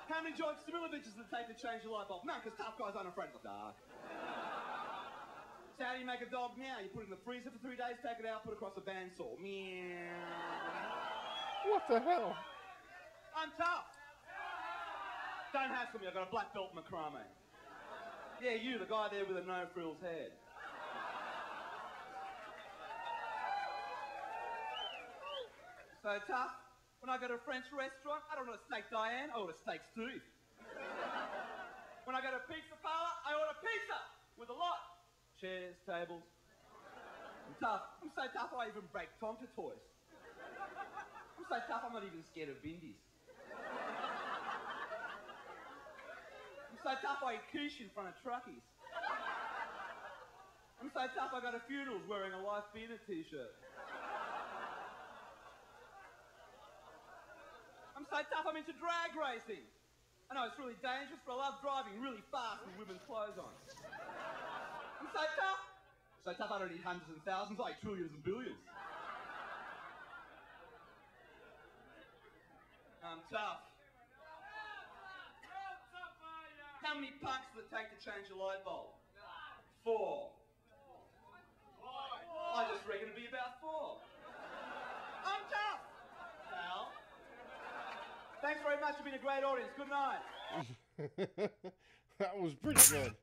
How many George Smiloviches does it take to change a light bulb? None, because tough guys aren't afraid of the dark. So how do you make a dog meow? You put it in the freezer for 3 days, take it out, put it across a bandsaw. Meow. What the hell? I'm tough. Don't hassle me, I've got a black belt in macrame. Yeah, you, the guy there with a no-frills head. So tough. When I go to a French restaurant, I don't order steak Diane, I order steak Steve. When I go to a pizza parlor, I order pizza with a lot. Chairs, tables. I'm tough. I'm so tough I even break Tonka toys. I'm so tough I'm not even scared of bindies. I'm so tough I eat quiche in front of truckies. I'm so tough I go to funerals wearing a Life Beater t-shirt. I'm so tough I'm into drag racing. I know it's really dangerous, but I love driving really fast with women's clothes on. I'm so tough. So tough I don't eat hundreds and thousands, I eat trillions and billions. I'm tough. How many punks does it take to change a light bulb? 4. I just reckon it'd be about 4. I'm tough, pal. Thanks very much for being a great audience. Good night. That was pretty good.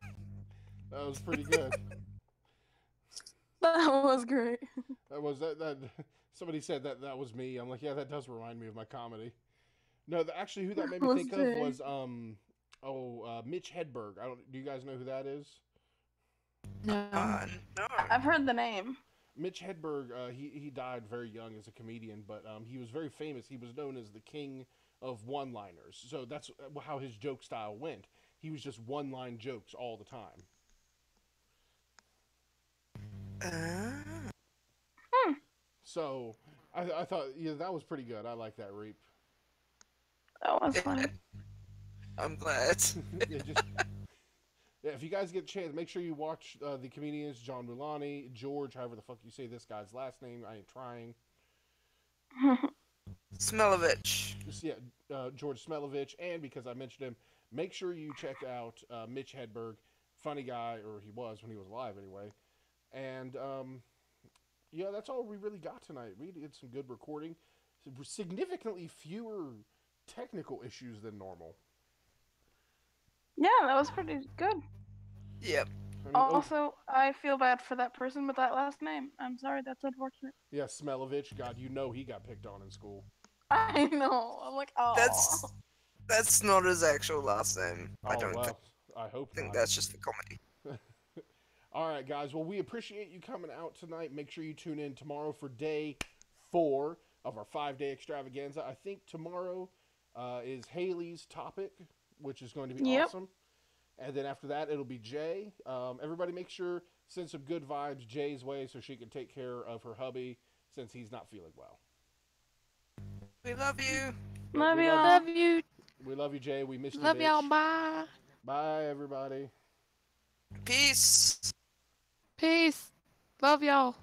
That was pretty good. That was great. That was that. Somebody said that was me. I'm like, yeah, that does remind me of my comedy. No, actually, who that made me think of was Mitch Hedberg. Do you guys know who that is? No. No. I've heard the name. Mitch Hedberg. He died very young as a comedian, but he was very famous. He was known as the king of one-liners. So that's how his joke style went. He was just one-line jokes all the time. So I thought that was pretty good. I like that, Reap. That was funny. I'm glad. If you guys get a chance, make sure you watch the comedians John Mulaney, George, however the fuck you say this guy's last name. I ain't trying. Smelovich. George Smelovich, and because I mentioned him, make sure you check out Mitch Hedberg, funny guy, or he was when he was alive anyway. And that's all we really got tonight. We did some good recording, significantly fewer technical issues than normal. Yeah, that was pretty good. Yep. Also, I feel bad for that person with that last name. I'm sorry, that's unfortunate. Yeah, Smelovich. God, he got picked on in school. I know. I'm like, oh. That's not his actual last name. I don't think not. that's just the comedy. All right, guys. Well, we appreciate you coming out tonight. Make sure you tune in tomorrow for day 4 of our 5-day extravaganza. I think tomorrow is Haley's topic, which is going to be awesome. And then after that, it'll be Jay. Everybody make sure, send some good vibes Jay's way so she can take care of her hubby since he's not feeling well. We love you. Love you. Love you. We love you, Jay. We miss you, Love bitch. y'all. Bye. Bye, everybody. Peace. Peace. Love y'all.